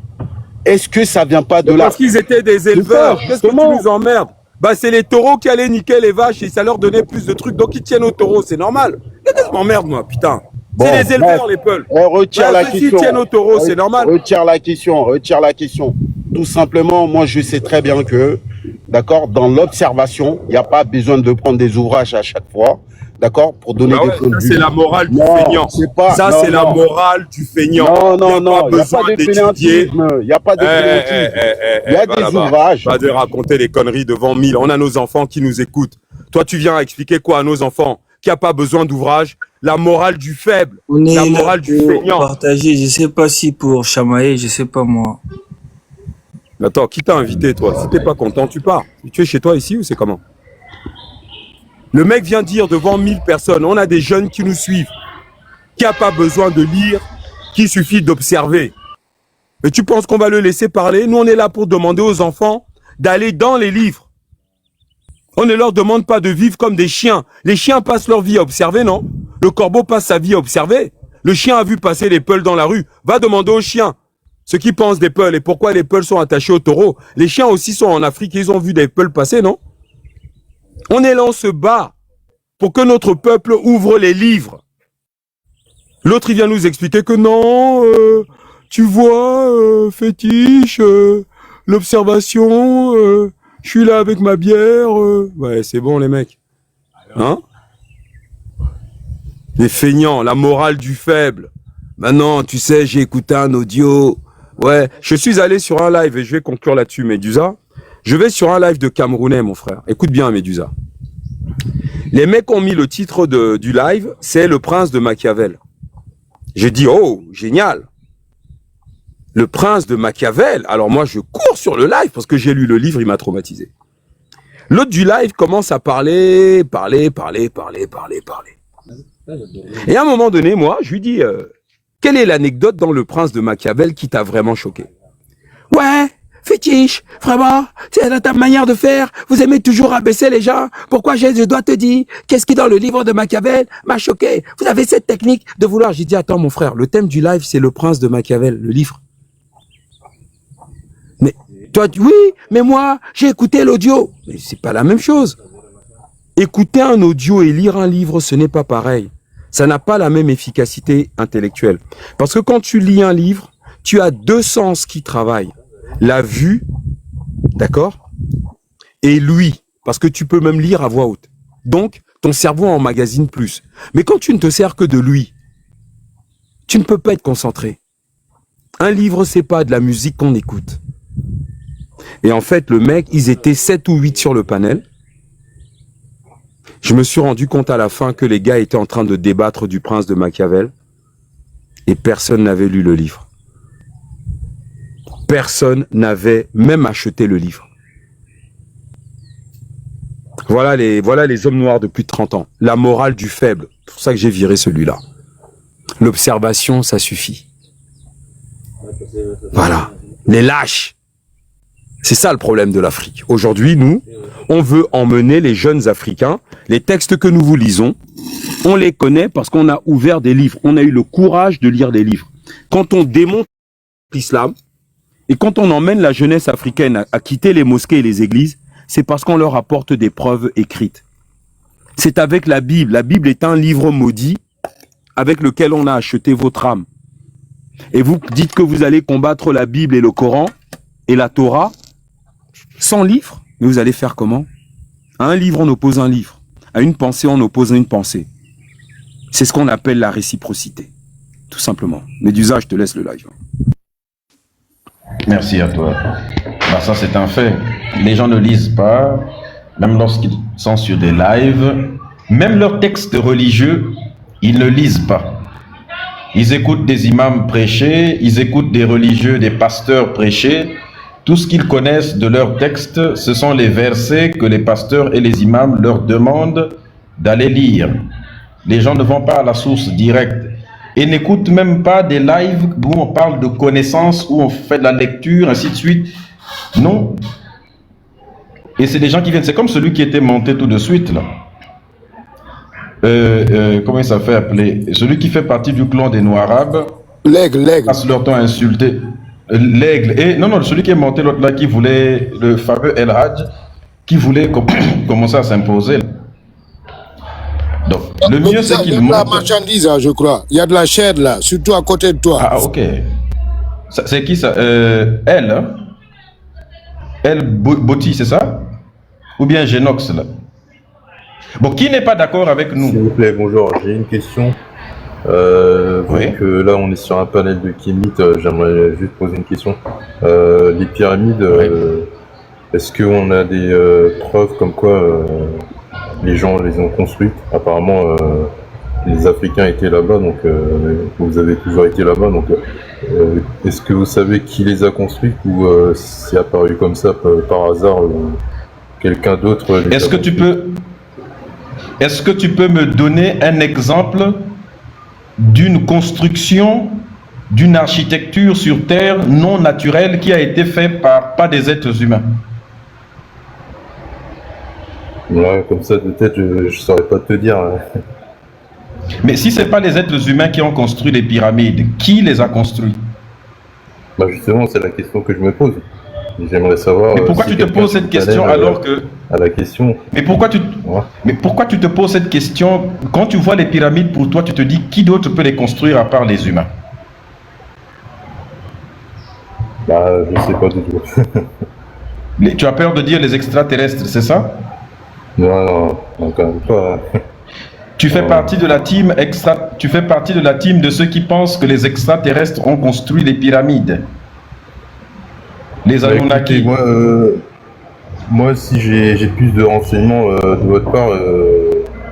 Est-ce que ça vient pas de là? Parce qu'ils étaient des éleveurs. Qu'est-ce que tu nous emmerdes? Bah c'est les taureaux qui allaient niquer les vaches et ça leur donnait plus de trucs, donc ils tiennent aux taureaux, c'est normal. Qu'est-ce que je m'emmerde moi, putain? Bon, c'est les éleveurs, les Peuls. On retire la question. S'ils tiennent aux taureaux, c'est normal. Retire la question. Tout simplement, moi je sais très bien que, d'accord, dans l'observation, il n'y a pas besoin de prendre des ouvrages à chaque fois. D'accord, pour donner des points de vue. C'est la morale du feignant. C'est la morale du feignant. Non, il n'y a pas de fainéantisme. Il n'y a pas de fainéantisme. Il y a des ouvrages. Pas de raconter des conneries devant 1000. On a nos enfants qui nous écoutent. Toi, tu viens expliquer quoi à nos enfants? Qu'il n'y a pas besoin d'ouvrage. La morale du faible. La morale du feignant. Partager, je sais pas si pour chamailler, je sais pas moi. Attends, qui t'a invité, toi? Si t'es pas content, tu pars. Tu es chez toi ici ou c'est comment? Le mec vient dire devant 1000 personnes, on a des jeunes qui nous suivent, qui n'a pas besoin de lire, qui suffit d'observer. Mais tu penses qu'on va le laisser parler? Nous, on est là pour demander aux enfants d'aller dans les livres. On ne leur demande pas de vivre comme des chiens. Les chiens passent leur vie à observer, non? Le corbeau passe sa vie à observer. Le chien a vu passer les peuls dans la rue. Va demander aux chiens ce qu'ils pensent des peuls et pourquoi les peuls sont attachés aux taureaux. Les chiens aussi sont en Afrique, ils ont vu des peuls passer, non? On est là, on se bat pour que notre peuple ouvre les livres. L'autre, il vient nous expliquer que non, tu vois, fétiche, l'observation, je suis là avec ma bière. Ouais, c'est bon, les mecs. Hein? Les feignants, la morale du faible. Maintenant, tu sais, j'ai écouté un audio. Ouais, je suis allé sur un live et je vais conclure là-dessus, Médusa. Je vais sur un live de Camerounais, mon frère. Écoute bien, Médusa. Les mecs ont mis le titre du live, c'est Le Prince de Machiavel. J'ai dit, oh, génial. Le Prince de Machiavel. Alors moi, je cours sur le live parce que j'ai lu le livre, il m'a traumatisé. L'autre du live commence à parler. Et à un moment donné, moi, je lui dis, quelle est l'anecdote dans Le Prince de Machiavel qui t'a vraiment choqué? Ouais, fétiche, vraiment, c'est ta manière de faire, vous aimez toujours abaisser les gens, pourquoi je dois te dire, qu'est-ce qui dans le livre de Machiavel m'a choqué? Vous avez cette technique de vouloir, j'ai dit, attends mon frère, le thème du live c'est Le Prince de Machiavel, le livre. Mais, toi, oui, mais moi, j'ai écouté l'audio, mais c'est pas la même chose. Écouter un audio et lire un livre, ce n'est pas pareil. Ça n'a pas la même efficacité intellectuelle. Parce que quand tu lis un livre, tu as deux sens qui travaillent. La vue, d'accord? Et l'ouïe, parce que tu peux même lire à voix haute. Donc, ton cerveau emmagasine plus. Mais quand tu ne te sers que de l'ouïe, tu ne peux pas être concentré. Un livre, c'est pas de la musique qu'on écoute. Et en fait, le mec, ils étaient 7 ou 8 sur le panel. Je me suis rendu compte à la fin que les gars étaient en train de débattre du Prince de Machiavel et personne n'avait lu le livre. Personne n'avait même acheté le livre. Voilà les hommes noirs de plus de 30 ans. La morale du faible. C'est pour ça que j'ai viré celui-là. L'observation, ça suffit. Voilà. Les lâches. C'est ça le problème de l'Afrique. Aujourd'hui, nous, on veut emmener les jeunes Africains. Les textes que nous vous lisons, on les connaît parce qu'on a ouvert des livres. On a eu le courage de lire des livres. Quand on démonte l'islam et quand on emmène la jeunesse africaine à quitter les mosquées et les églises, c'est parce qu'on leur apporte des preuves écrites. C'est avec la Bible. La Bible est un livre maudit avec lequel on a acheté votre âme. Et vous dites que vous allez combattre la Bible et le Coran et la Torah sans livre, mais vous allez faire comment? À un livre, on oppose un livre. À une pensée, on oppose une pensée. C'est ce qu'on appelle la réciprocité. Tout simplement. Médusa, je te laisse le live. Merci à toi. Bah, ça, c'est un fait. Les gens ne lisent pas, même lorsqu'ils sont sur des lives, même leurs textes religieux, ils ne lisent pas. Ils écoutent des imams prêcher, ils écoutent des religieux, des pasteurs prêcher. Tout ce qu'ils connaissent de leurs textes, ce sont les versets que les pasteurs et les imams leur demandent d'aller lire. Les gens ne vont pas à la source directe et n'écoutent même pas des lives où on parle de connaissances, où on fait de la lecture, ainsi de suite. Non. Et c'est des gens qui viennent. C'est comme celui qui était monté tout de suite, là. Comment il s'appelle appeler? Celui qui fait partie du clan des Noirs-Arabes. L'aigle. Passe leur temps à insulter. L'aigle. Et non, celui qui est monté l'autre là, qui voulait, le fameux El Hadj, qui voulait commencer à s'imposer. Donc, le mieux c'est qu'il monte. Il y a de la marchandise, je crois. Il y a de la chair là, surtout à côté de toi. Ah, ok. C'est qui ça? Elle, hein? Elle Botti, c'est ça? Ou bien Genox là? Bon, qui n'est pas d'accord avec nous? S'il vous plaît, bonjour, j'ai une question. Oui. Donc là, on est sur un panel de Kémite, j'aimerais juste poser une question. Les pyramides, est-ce qu'on a des preuves comme quoi les gens les ont construites? Apparemment, les Africains étaient là-bas, donc vous avez toujours été là-bas, donc est-ce que vous savez qui les a construites ou c'est apparu comme ça par hasard quelqu'un d'autre? Est-ce que tu peux me donner un exemple d'une construction, d'une architecture sur Terre non naturelle qui a été faite par des êtres humains? Ouais, comme ça, de tête, je saurais pas te dire. Mais si ce n'est pas les êtres humains qui ont construit les pyramides, qui les a construits? Bah justement, c'est la question que je me pose. J'aimerais savoir. Mais pourquoi tu te poses cette question alors que... À la question. Mais pourquoi tu te poses cette question quand tu vois les pyramides, pour toi, tu te dis qui d'autre peut les construire à part les humains? Bah, je sais pas du tout. Tu as peur de dire les extraterrestres, c'est ça? Non, quand même pas. Tu fais partie de la team Tu fais partie de la team de ceux qui pensent que les extraterrestres ont construit les pyramides. Les Anunnaki. Moi, si j'ai plus de renseignements de votre part,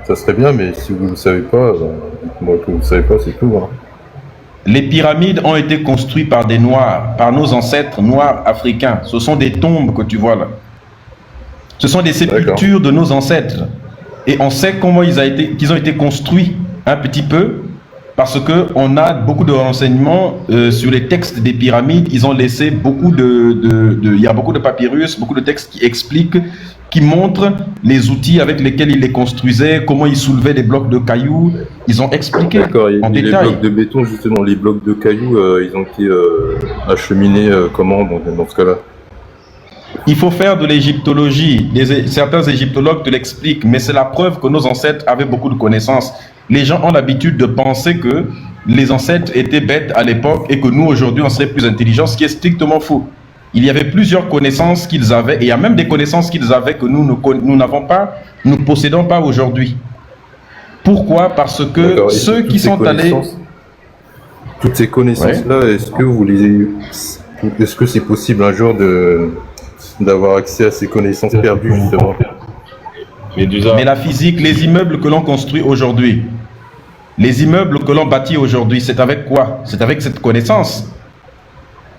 ça serait bien, mais si vous ne le savez pas, moi que vous ne savez pas, c'est tout. Hein. Les pyramides ont été construites par des Noirs, par nos ancêtres noirs africains. Ce sont des tombes que tu vois là. Ce sont des sépultures de nos ancêtres. Et on sait comment qu'ils ont été construits un petit peu, parce qu'on a beaucoup de renseignements sur les textes des pyramides. Ils ont laissé beaucoup il y a beaucoup de papyrus, beaucoup de textes qui expliquent, qui montrent les outils avec lesquels ils les construisaient, comment ils soulevaient des blocs de cailloux. Ils ont expliqué en détail. Les blocs de béton, justement, les blocs de cailloux, ils ont été acheminés comment dans ce cas-là? Il faut faire de l'égyptologie. Certains égyptologues te l'expliquent, mais c'est la preuve que nos ancêtres avaient beaucoup de connaissances. Les gens ont l'habitude de penser que les ancêtres étaient bêtes à l'époque et que nous, aujourd'hui, on serait plus intelligents, ce qui est strictement faux. Il y avait plusieurs connaissances qu'ils avaient, et il y a même des connaissances qu'ils avaient que nous n'avons pas, nous ne possédons pas aujourd'hui. Pourquoi? Parce que ceux qui sont allés... Toutes ces connaissances-là, est-ce que c'est possible un jour d'avoir accès à ces connaissances perdues, justement? Mais la physique, les immeubles que l'on construit aujourd'hui, les immeubles que l'on bâtit aujourd'hui, c'est avec quoi? C'est avec cette connaissance.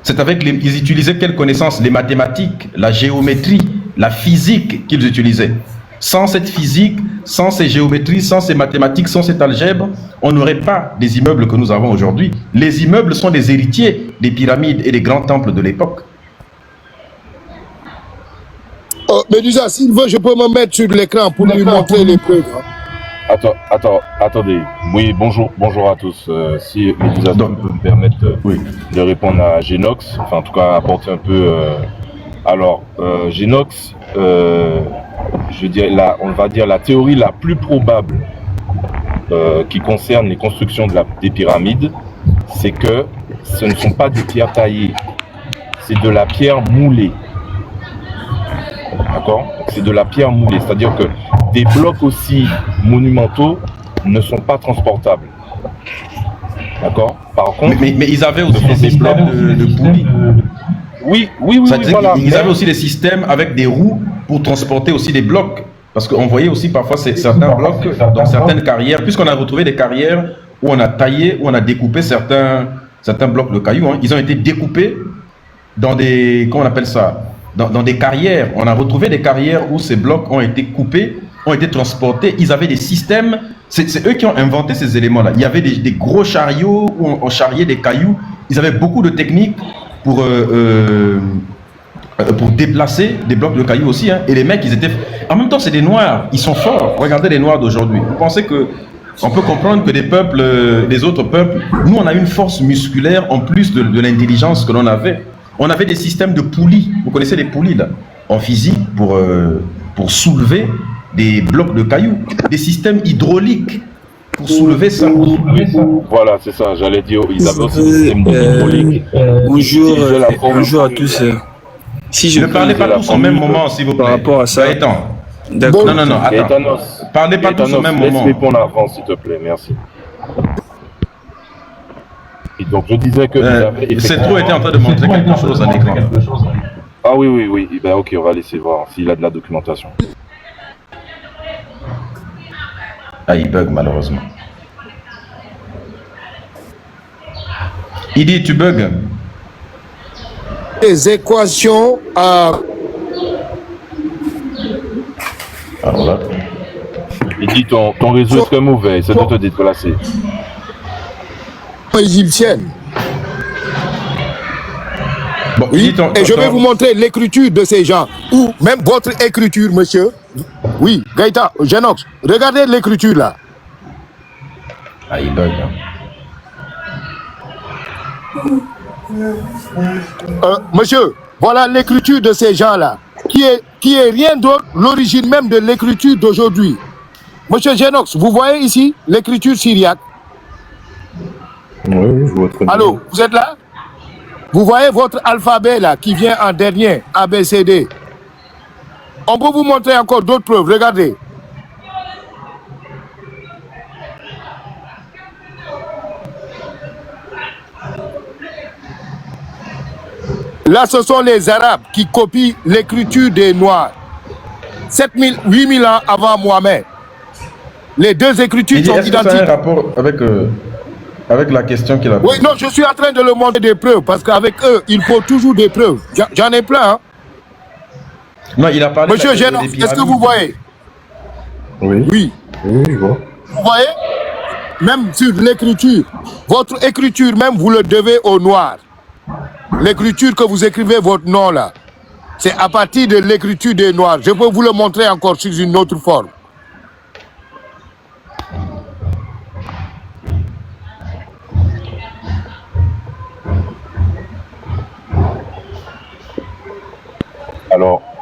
C'est avec ils utilisaient quelle connaissance? Les mathématiques, la géométrie, la physique qu'ils utilisaient. Sans cette physique, sans ces géométries, sans ces mathématiques, sans cette algèbre, on n'aurait pas des immeubles que nous avons aujourd'hui. Les immeubles sont les héritiers des pyramides et des grands temples de l'époque. Oh, Médusa, s'il veut, je peux me mettre sur l'écran pour lui montrer les preuves. Attendez. Oui, bonjour à tous. Si Médusa peut me permettre de répondre à Génox, enfin en tout cas apporter un peu... Alors, Génox, je dirais on va dire la théorie la plus probable qui concerne les constructions des pyramides, c'est que ce ne sont pas des pierres taillées, c'est de la pierre moulée. D'accord? C'est de la pierre moulée, c'est-à-dire que des blocs aussi monumentaux ne sont pas transportables. D'accord? Par contre... Mais ils avaient aussi des systèmes de poulies. Oui, voilà. Ils avaient aussi des systèmes avec des roues pour transporter aussi des blocs. Parce qu'on voyait aussi parfois certains blocs dans certaines carrières, puisqu'on a retrouvé des carrières où on a taillé, où on a découpé certains blocs de cailloux. Hein. Ils ont été découpés dans des... Comment on appelle ça? Dans des carrières. On a retrouvé des carrières où ces blocs ont été coupés, ont été transportés. Ils avaient des systèmes. C'est eux qui ont inventé ces éléments-là. Il y avait des gros chariots où on charriait des cailloux. Ils avaient beaucoup de techniques pour déplacer des blocs de cailloux aussi. Hein. Et les mecs, ils étaient... En même temps, c'est des Noirs. Ils sont forts. Regardez les Noirs d'aujourd'hui. Vous pensez que on peut comprendre que des peuples, des autres peuples, nous, on a une force musculaire en plus de l'intelligence que l'on avait. On avait des systèmes de poulies. Vous connaissez les poulies, là, en physique, pour soulever des blocs de cailloux. Des systèmes hydrauliques pour soulever ça. Voilà, c'est ça, j'allais dire. Ils avaient aussi des systèmes hydrauliques. Bonjour à tous. Si ne parlez pas tous au même moment, s'il vous plaît. Par rapport à ça. D'accord. Non, attends. Parlez pas tous au même moment. Laisse répondre avant, s'il te plaît, merci. Et donc je disais que Cetro était en train de montrer quelque chose à l'écran. Ah oui. Ben ok, on va laisser voir s'il a de la documentation. Ah, il bug malheureusement. Il dit tu bugs. Les équations à... Alors là. Il dit ton réseau est très mauvais, c'est de te déplacer. Égyptienne. Bon, oui, et je vais vous montrer l'écriture de ces gens, ou même votre écriture, monsieur. Oui, Gaïta, Genox, regardez l'écriture là. Ah, il bug. Monsieur, voilà l'écriture de ces gens-là, qui est rien d'autre, l'origine même de l'écriture d'aujourd'hui. Monsieur Genox, vous voyez ici l'écriture syriaque? Oui, je vois très bien. Allô, vous êtes là? Vous voyez votre alphabet là, qui vient en dernier, ABCD. On peut vous montrer encore d'autres preuves, regardez. Là, ce sont les Arabes qui copient l'écriture des Noirs. 7000, 8000 ans avant Mohamed. Les deux écritures sont Est-ce que identiques. ça a un rapport avec la question qu'il a posée? Oui, non, je suis en train de le montrer des preuves, parce qu'avec eux, il faut toujours des preuves. J'en ai plein, hein. Non, il a parlé Monsieur des Génon, est-ce que vous voyez? Oui. Oui. Oui, je vois. Vous voyez? Même sur l'écriture, votre écriture même, vous le devez au noir. L'écriture que vous écrivez votre nom là, c'est à partir de l'écriture des Noirs. Je peux vous le montrer encore sous une autre forme.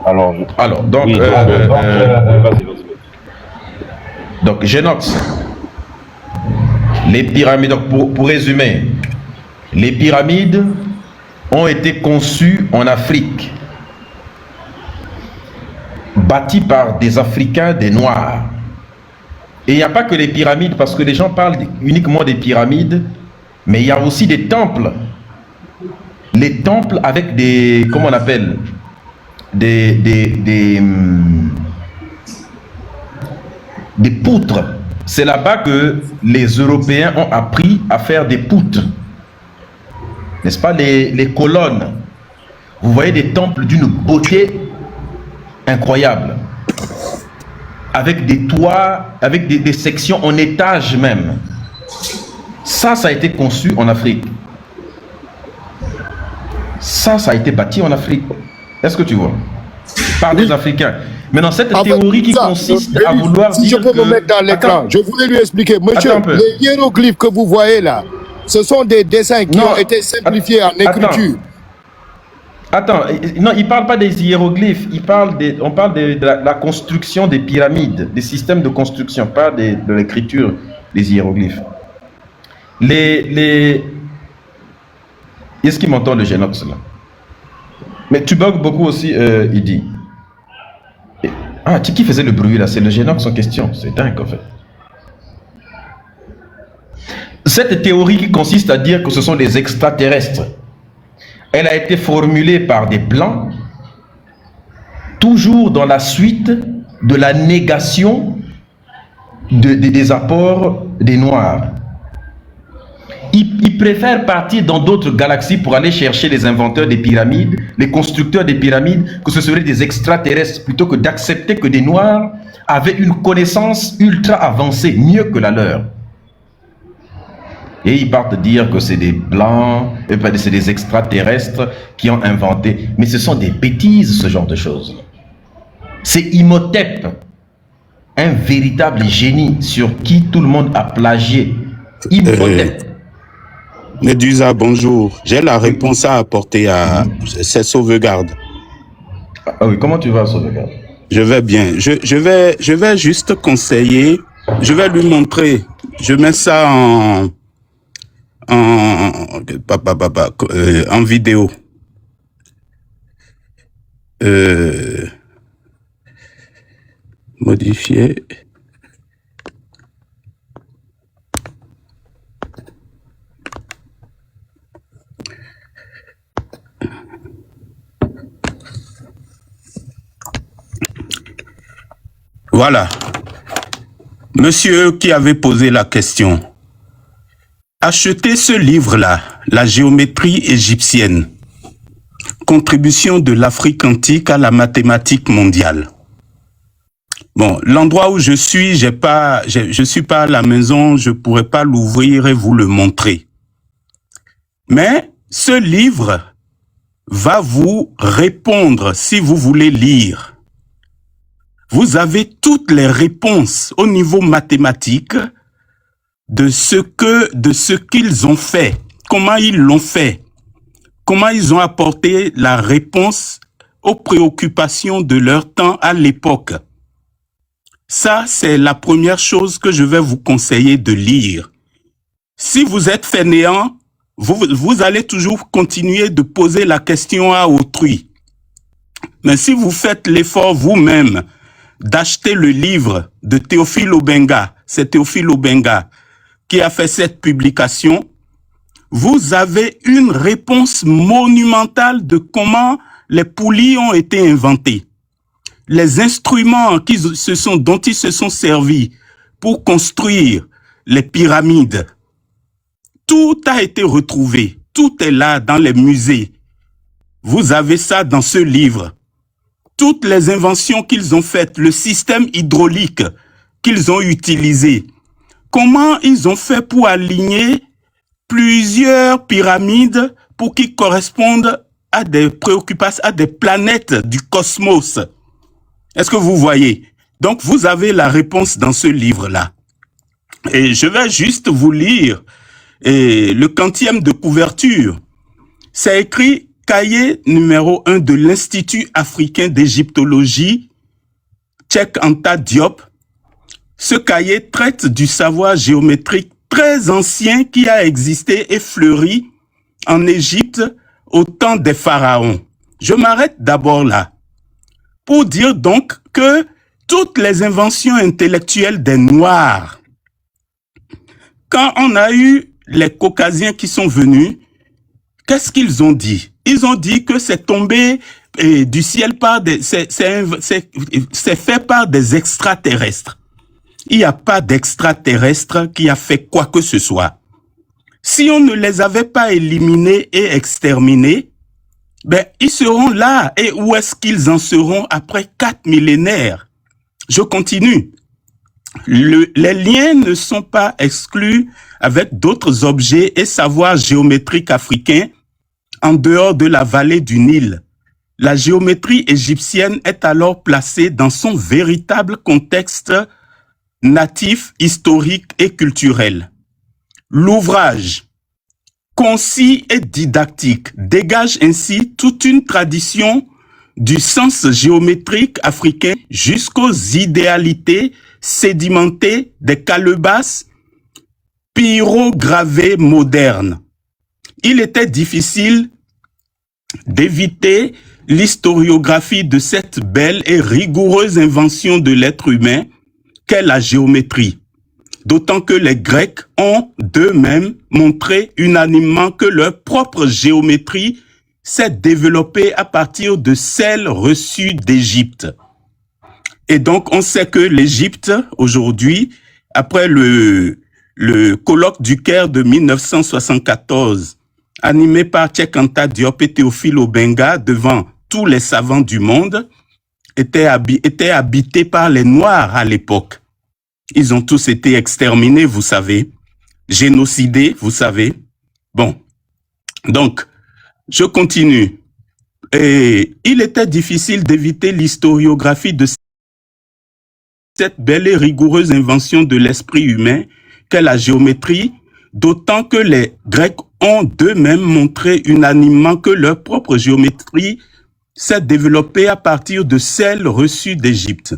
Alors, donc, oui, vas-y. Donc, Genox, les pyramides, donc pour résumer, les pyramides ont été conçues en Afrique, bâties par des Africains, des Noirs. Et il n'y a pas que les pyramides, parce que les gens parlent uniquement des pyramides, mais il y a aussi des temples. Les temples avec des, comment on appelle, des poutres. C'est là-bas que les Européens ont appris à faire des poutres. N'est-ce pas, les colonnes. Vous voyez des temples d'une beauté incroyable. Avec des toits, avec des sections en étage même. Ça a été conçu en Afrique. Ça a été bâti en Afrique. Est-ce que tu vois? Par des Africains. Maintenant, cette théorie qui consiste à vouloir si dire je peux me mettre dans l'écran, je voulais lui expliquer. Monsieur, les hiéroglyphes que vous voyez là, ce sont des dessins qui ont été simplifiés en écriture. Attends, non, il ne parle pas des hiéroglyphes, on parle de la construction des pyramides, des systèmes de construction, pas de l'écriture des hiéroglyphes. Est-ce qu'il m'entend le Génox là? Mais tu bugs beaucoup aussi, il dit. Ah, qui faisait le bruit là? C'est le Génox en question, c'est dingue en fait. Cette théorie qui consiste à dire que ce sont des extraterrestres, elle a été formulée par des Blancs, toujours dans la suite de la négation des apports des Noirs. Ils préfèrent partir dans d'autres galaxies pour aller chercher les inventeurs des pyramides, les constructeurs des pyramides, que ce seraient des extraterrestres, plutôt que d'accepter que des Noirs avaient une connaissance ultra avancée, mieux que la leur. Et ils partent dire que c'est des Blancs, c'est des extraterrestres qui ont inventé. Mais ce sont des bêtises, ce genre de choses. C'est Imhotep, un véritable génie sur qui tout le monde a plagié. Imhotep. Médusa, bonjour. J'ai la réponse à apporter à ces sauvegardes. Ah oui, comment tu vas, sauvegarde? Je vais bien. Je vais juste conseiller. Je vais lui montrer. Je mets ça en vidéo. Modifier. Voilà. Monsieur qui avait posé la question. Achetez ce livre-là, La géométrie égyptienne. Contribution de l'Afrique antique à la mathématique mondiale. Bon, l'endroit où je suis, je suis pas à la maison, je pourrais pas l'ouvrir et vous le montrer. Mais ce livre va vous répondre si vous voulez lire vous avez toutes les réponses au niveau mathématique de ce qu'ils ont fait, comment ils l'ont fait, comment ils ont apporté la réponse aux préoccupations de leur temps à l'époque. Ça, c'est la première chose que je vais vous conseiller de lire. Si vous êtes fainéant, vous allez toujours continuer de poser la question à autrui. Mais si vous faites l'effort vous-même d'acheter le livre de Théophile Obenga, c'est Théophile Obenga qui a fait cette publication, vous avez une réponse monumentale de comment les poulies ont été inventées. Les instruments dont ils se sont servis pour construire les pyramides, tout a été retrouvé. Tout est là dans les musées. Vous avez ça dans ce livre. Toutes les inventions qu'ils ont faites, le système hydraulique qu'ils ont utilisé, comment ils ont fait pour aligner plusieurs pyramides pour qu'ils correspondent à des préoccupations, à des planètes du cosmos. Est-ce que vous voyez? Donc, vous avez la réponse dans ce livre-là. Et je vais juste vous lire le quantième de couverture. C'est écrit cahier numéro 1 de l'Institut africain d'égyptologie, Cheikh Anta Diop. Ce cahier traite du savoir géométrique très ancien qui a existé et fleuri en Égypte au temps des pharaons. Je m'arrête d'abord là pour dire donc que toutes les inventions intellectuelles des Noirs, quand on a eu les Caucasiens qui sont venus, qu'est-ce qu'ils ont dit? Ils ont dit que c'est tombé du ciel c'est fait par des extraterrestres. Il n'y a pas d'extraterrestre qui a fait quoi que ce soit. Si on ne les avait pas éliminés et exterminés, ben, ils seront là. Et où est-ce qu'ils en seront après 4 millénaires? Je continue. Les liens ne sont pas exclus avec d'autres objets et savoirs géométriques africains en dehors de la vallée du Nil. La géométrie égyptienne est alors placée dans son véritable contexte natif, historique et culturel. L'ouvrage, concis et didactique, dégage ainsi toute une tradition du sens géométrique africain jusqu'aux idéalités sédimentées des calebasses pyrogravées modernes. Il était difficile d'éviter l'historiographie de cette belle et rigoureuse invention de l'être humain qu'est la géométrie. D'autant que les Grecs ont d'eux-mêmes montré unanimement que leur propre géométrie s'est développée à partir de celle reçue d'Égypte. Et donc, on sait que l'Égypte, aujourd'hui, après le colloque du Caire de 1974, animé par Cheikh Anta Diop et Théophile Obenga devant tous les savants du monde, était habité par les Noirs à l'époque. Ils ont tous été exterminés, vous savez, génocidés, vous savez. Bon, donc, je continue. Et il était difficile d'éviter l'historiographie de cette belle et rigoureuse invention de l'esprit humain qu'est la géométrie, d'autant que les Grecs ont d'eux-mêmes montré unanimement que leur propre géométrie s'est développée à partir de celle reçue d'Égypte.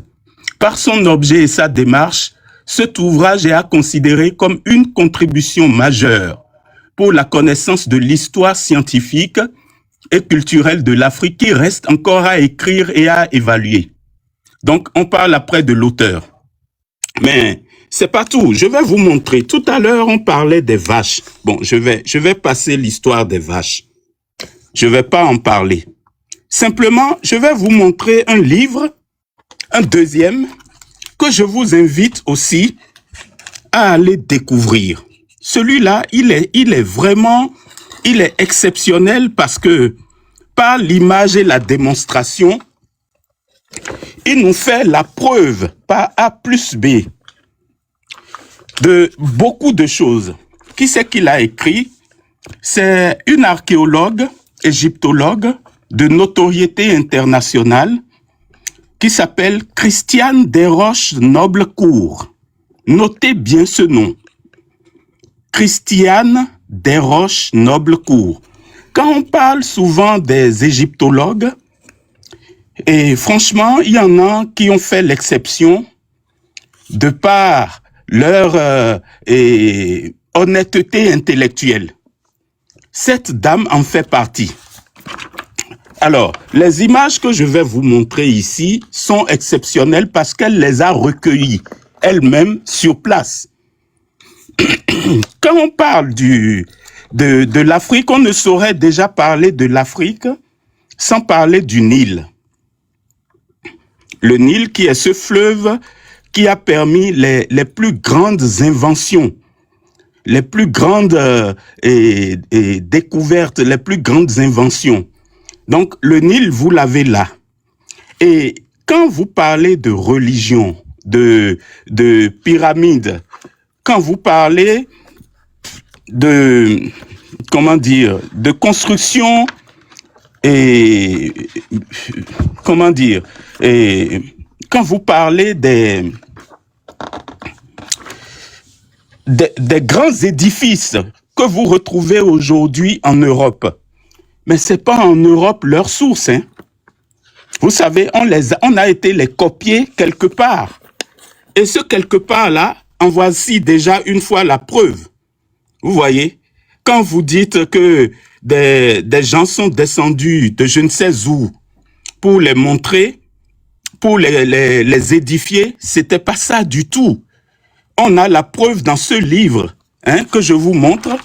Par son objet et sa démarche, cet ouvrage est à considérer comme une contribution majeure pour la connaissance de l'histoire scientifique et culturelle de l'Afrique qui reste encore à écrire et à évaluer. Donc, on parle après de l'auteur. Mais c'est pas tout. Je vais vous montrer. Tout à l'heure, on parlait des vaches. Bon, je vais passer l'histoire des vaches. Je vais pas en parler. Simplement, je vais vous montrer un livre, un deuxième, que je vous invite aussi à aller découvrir. Celui-là, il est vraiment exceptionnel parce que par l'image et la démonstration, il nous fait la preuve par A plus B de beaucoup de choses. Qui c'est qu'il a écrit? C'est une archéologue, égyptologue de notoriété internationale qui s'appelle Christiane Desroches-Noblecourt. Notez bien ce nom. Christiane Desroches-Noblecourt. Quand on parle souvent des égyptologues, et franchement, il y en a qui ont fait l'exception de par leur honnêteté intellectuelle. Cette dame en fait partie. Alors, les images que je vais vous montrer ici sont exceptionnelles parce qu'elle les a recueillies elle-même sur place. Quand on parle de l'Afrique, on ne saurait déjà parler de l'Afrique sans parler du Nil. Le Nil qui est ce fleuve qui a permis les plus grandes inventions, les plus grandes découvertes, les plus grandes inventions. Donc, le Nil, vous l'avez là. Et quand vous parlez de religion, de pyramide, quand vous parlez de, comment dire, de construction et, comment dire, et quand vous parlez des grands édifices que vous retrouvez aujourd'hui en Europe, mais c'est pas en Europe leur source, hein. Vous savez, on a été les copier quelque part. Et ce quelque part-là, en voici déjà une fois la preuve. Vous voyez, quand vous dites que des gens sont descendus de je ne sais où pour les montrer, pour les édifier, c'était pas ça du tout. On a la preuve dans ce livre, hein, que je vous montre.